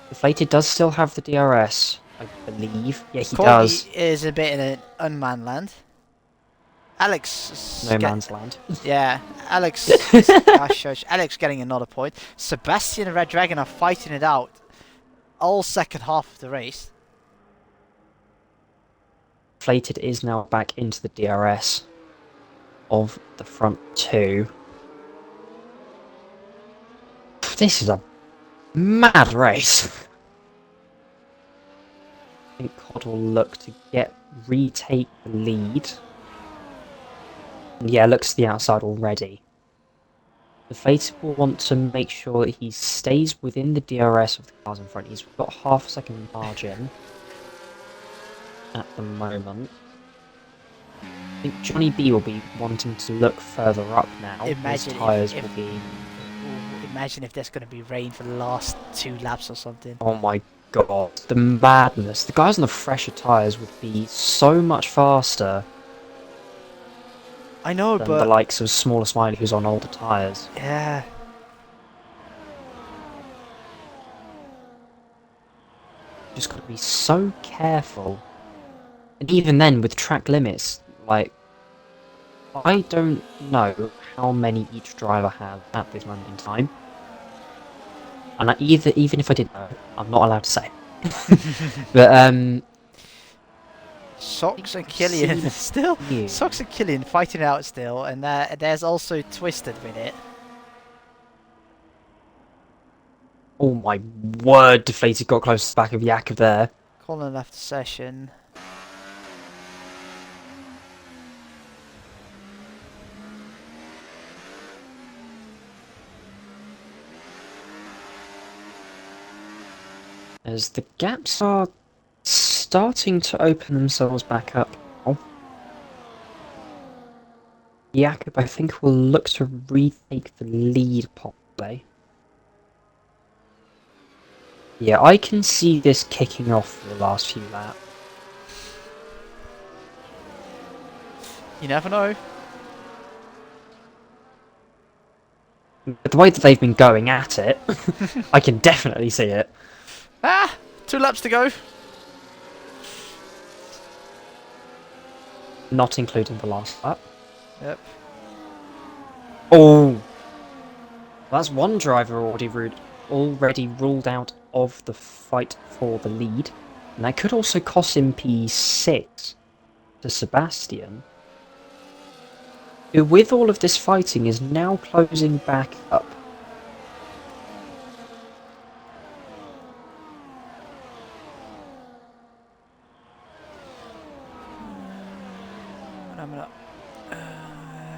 Deflated does still have the DRS, I believe. Yeah, he Corby does. Is a bit in an unmanned land. Alex... No man's land. Yeah, Alex... Alex getting another point. Sebastian and Red Dragon are fighting it out all second half of the race. Deflated is now back into the DRS of the front 2. This is a mad race. I think Cod will look to retake the lead. And yeah, looks to the outside already. Deflated will want to make sure that he stays within the DRS of the cars in front. He's got half a second margin at the moment. I think Johnny B will be wanting to look further up now. His tyres will be... Imagine if there's going to be rain for the last 2 laps or something. Oh my god, the madness. The guys on the fresher tyres would be so much faster. I know, than but... the likes of Smaller Smiley who's on older tyres. Yeah. Just got to be so careful. And even then, with track limits, like... I don't know how many each driver has at this moment in time. And even if I did know, I'm not allowed to say. But, Socks and Killian still... Yeah. Socks and Killian fighting out still, and there's also Twisted with it. Oh my word, Deflated got close to the back of Jakob there. Colin left the session. As the gaps are starting to open themselves back up now. Jakob, I think, will look to retake the lead possibly. Yeah, I can see this kicking off for the last few laps. You never know. But the way that they've been going at it, I can definitely see it. Ah! 2 laps to go. Not including the last lap. Yep. Oh! That's one driver already ruled out of the fight for the lead. And that could also cost him P6 to Sebastian, who with all of this fighting is now closing back up.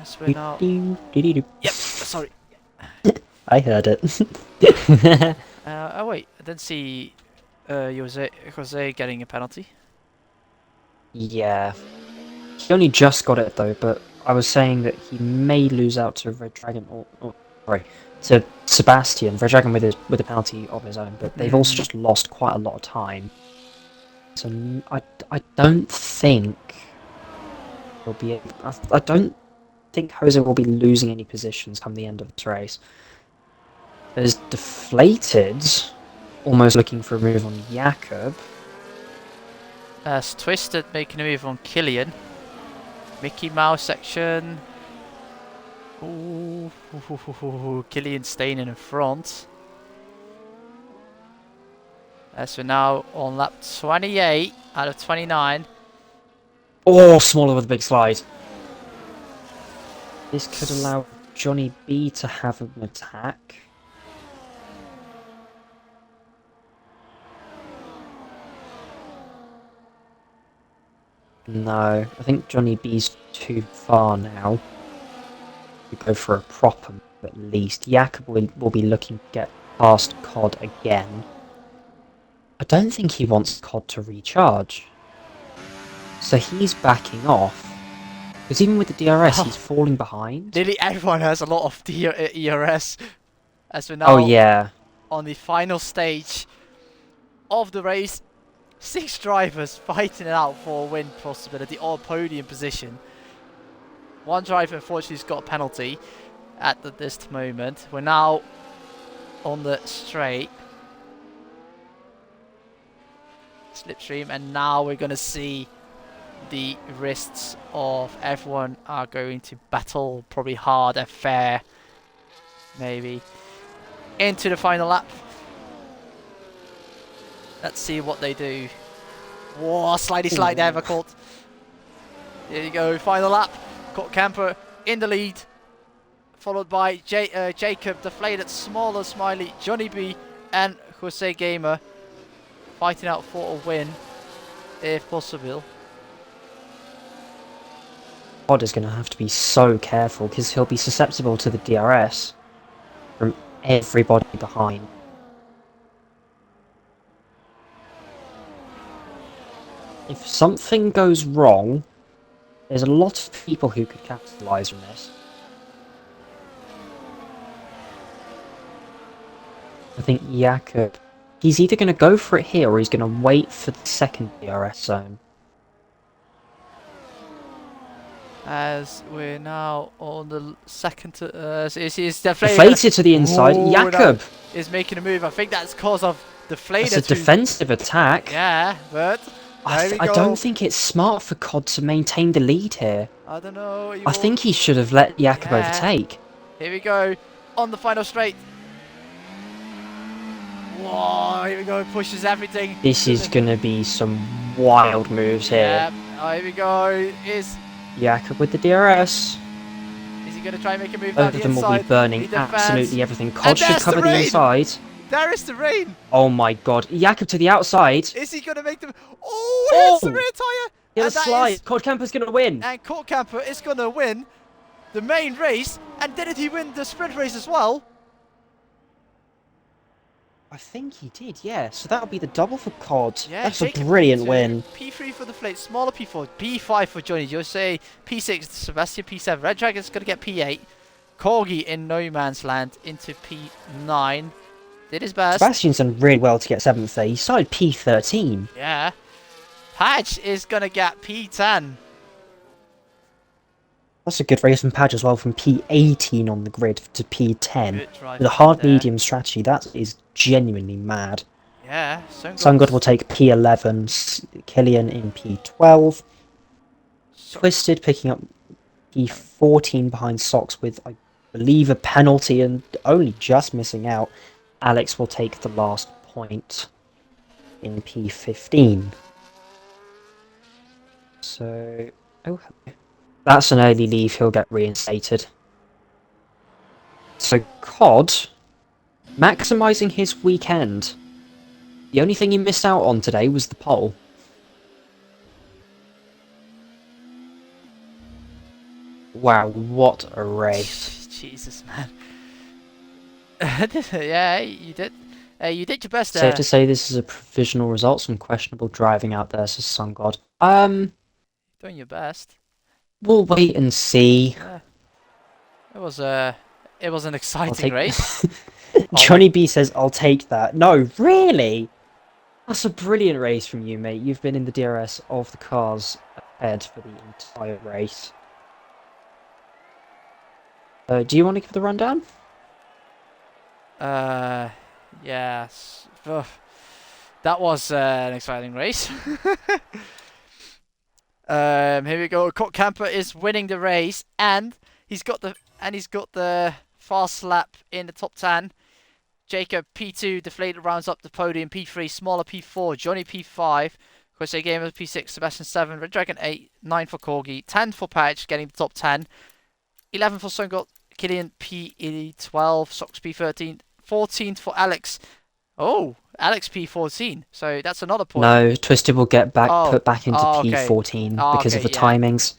So we're now... Yep, sorry. I heard it. Oh wait, I didn't see Jose getting a penalty. Yeah. He only just got it though, but I was saying that he may lose out to Red Dragon, or sorry, to Sebastian. Red Dragon with a penalty of his own, but they've also just lost quite a lot of time. So I don't think he'll be. I don't think Jose will be losing any positions come the end of this race. There's Deflated, almost looking for a move on Jakob. As Twisted making a move on Killian. Mickey Mouse section. Ooh, Killian staying in front. As we're now on lap 28 out of 29. Oh, smaller with a big slide. This could allow Johnny B to have an attack. No, I think Johnny B's too far now. We go for a proper move at least. Jakob will be looking to get past Cod again. I don't think he wants Cod to recharge. So he's backing off. Because even with the DRS, he's falling behind. Nearly everyone has a lot of ERS. As we're now Oh yeah. on the final stage of the race. 6 drivers fighting it out for a win possibility or podium position. One driver unfortunately has got a penalty at this moment. We're now on the straight. Slipstream, and now we're going to see the wrists of everyone are going to battle probably hard and fair. Maybe. Into the final lap. Let's see what they do. Whoa, slidey slide there, caught. Here you go, final lap. Codcamper in the lead. Followed by Jacob, Deflated, Smaller, Smiley, Johnny B, and Jose Gamer. Fighting out for a win, if possible. Cod is going to have to be so careful because he'll be susceptible to the DRS from everybody behind. If something goes wrong, there's a lot of people who could capitalise on this. I think Jakob, he's either going to go for it here or he's going to wait for the second DRS zone. As we're now on the second, is Deflated to the inside. Ooh, Jakob is making a move. I think that's because of Deflated. It's a defensive attack. Yeah, but I don't think it's smart for Cod to maintain the lead here. I don't know. I think he should have let Jakob overtake. Here we go on the final straight. Whoa, here we go. Pushes everything. This is going to be some wild moves here. Yeah, here we go. Is Jakob with the DRS. Is he going to try and make a move Both down the of them inside? will be burning absolutely everything. Cod should cover the inside. There is the rain. Oh my god. Jakob to the outside. Is he going to make them... Oh, hits the rear tyre. Get a slide. Codcamper's going to win. And Codcamper is going to win the main race. And didn't he win the sprint race as well? I think he did, yeah. So that'll be the double for COD. Yeah, That's a Jacob brilliant P2, win. P3 for the Flate, smaller P4, P5 for Johnny Jose, P6 Sebastian, P7 Red Dragon's going to get P8. Corgi in no man's land into P9. Did his best. Sebastian's done really well to get 7th there. He started P13. Yeah. Padge is going to get P10. That's a good race from Padge as well, from P18 on the grid to P10. Good drive With a from him hard there. medium strategy, that is genuinely mad. Yeah, Sun God will take P11, Killian in P12. Twisted picking up P14 behind Socks with, I believe, a penalty and only just missing out. Alex will take the last point in P15. So, oh, that's an early leave, he'll get reinstated. So COD, maximising his weekend. The only thing he missed out on today was the pole. Wow, what a race. Jesus, man. Yeah, you did. You did your best there. Safe to say this is a provisional result, some questionable driving out there, says Sun God. Doing your best. We'll wait and see. Yeah. It was an exciting race. Johnny B says, I'll take that. No, really? That's a brilliant race from you, mate. You've been in the DRS of the cars ahead for the entire race. Do you want to give the rundown? Yes. Ugh. That was an exciting race. Here we go. Codcamper is winning the race, and he's got the fast lap in the top 10. Jacob P2 deflated rounds up the podium. P3 smaller P4. Johnny P5. Jose Gamer P6. Sebastian 7. Red Dragon 8. 9 for Corgi. 10 for Padge, getting the top 10. 11 for Sungot. Killian P12. Sox P13. 14 for Alex. Oh, Alex P14. So that's another point. No, Twisted will get put back into P14 because of the timings.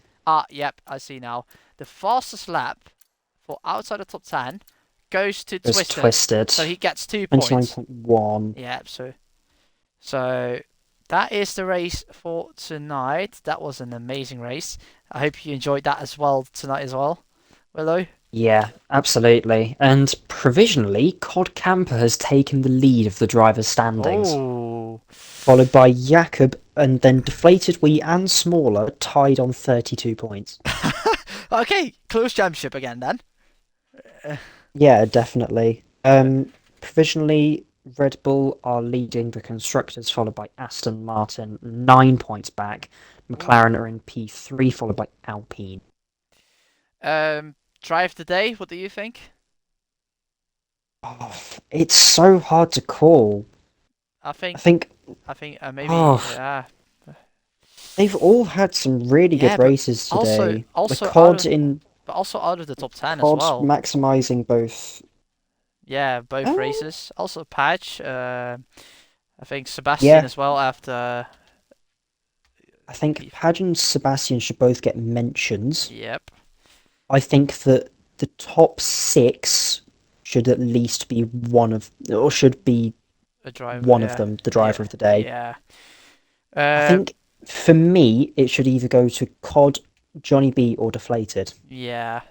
Yep, I see now. The fastest lap for outside the top 10 goes to Twisted. So he gets 2 points. 29.1. Yep, so that is the race for tonight. That was an amazing race. I hope you enjoyed that as well tonight as well. Willow? Yeah, absolutely. And provisionally, Codcamper has taken the lead of the driver's standings. Oh. Followed by Jakob, and then Deflated Wee and Smaller tied on 32 points. Okay, close championship again then. Yeah, definitely. Provisionally, Red Bull are leading the constructors, followed by Aston Martin, 9 points back. McLaren are in P3, followed by Alpine. Drive today, what do you think? Oh, it's so hard to call. I think maybe yeah. They've all had some really good races today. Also the COD but also out of the top 10 COD as well. maximising both. Yeah, both races. Also Padge. I think Sebastian as well after. I think Padge and Sebastian should both get mentions. Yep. I think that the top 6 should at least be one of them, the driver of the day. Yeah. I think for me, it should either go to COD, Johnny B, or Deflated. Yeah.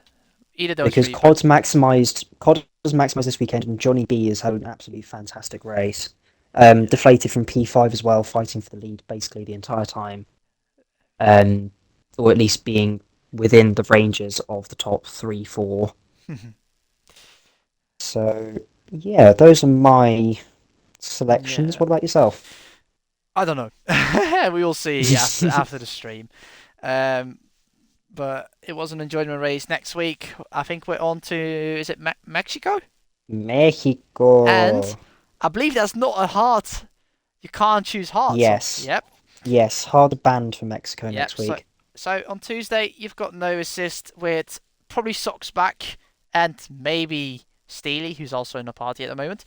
Either those because three. COD has maximised this weekend, and Johnny B has had an absolutely fantastic race. Deflated from P5 as well, fighting for the lead basically the entire time. Or at least being within the ranges of the top 3, 4. So, yeah, those are my selections. What about yourself? I don't know. We will see after the stream. But it was an enjoyment race. Next week, I think we're on to, is it Mexico? Mexico. And I believe that's not a hard. You can't choose hard. Yes. So, yep. Yes, hard banned for Mexico next week. So on Tuesday, you've got no assist with probably Socks back and maybe Steely, who's also in the party at the moment.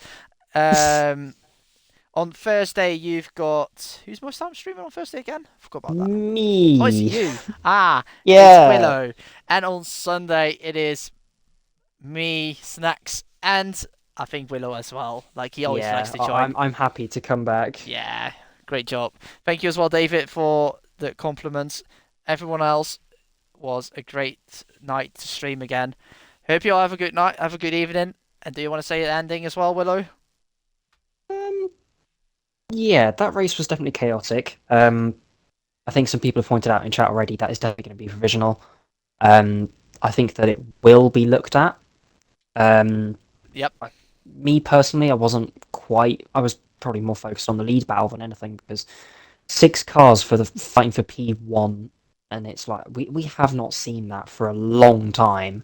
On Thursday, you've got... Who's most time streaming on Thursday again? I forgot about that. Me. Oh, it's you. Yeah. It's Willow. And on Sunday, it is me, Snacks, and I think Willow as well. Like he always likes Yeah, to join. I'm happy to come back. Yeah, great job. Thank you as well, David, for the compliments. Everyone else was a great night to stream again. Hope you all have a good night, have a good evening. And do you want to say an ending as well, Willow? Um, yeah, that race was definitely chaotic. I think some people have pointed out in chat already that is definitely going to be provisional. Um, I think that it will be looked at. Um, Yep. Me personally, I wasn't quite. I was probably more focused on the lead battle than anything because 6 cars for the fighting for P1, and it's like we have not seen that for a long time.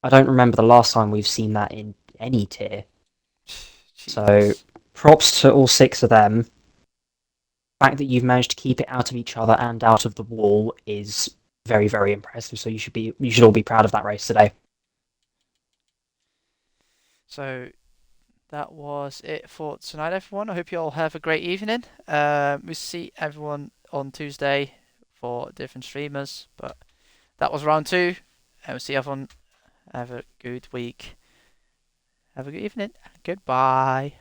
I don't remember the last time we've seen that in any tier. So Jesus. props to all 6 of them. The fact that you've managed to keep it out of each other and out of the wall is very, very impressive. So you should all be proud of that race today. So that was it for tonight, everyone. I hope you all have a great evening. We'll see everyone on Tuesday for different streamers. But that was round two, and we'll see everyone. Have a good week. Have a good evening. Goodbye.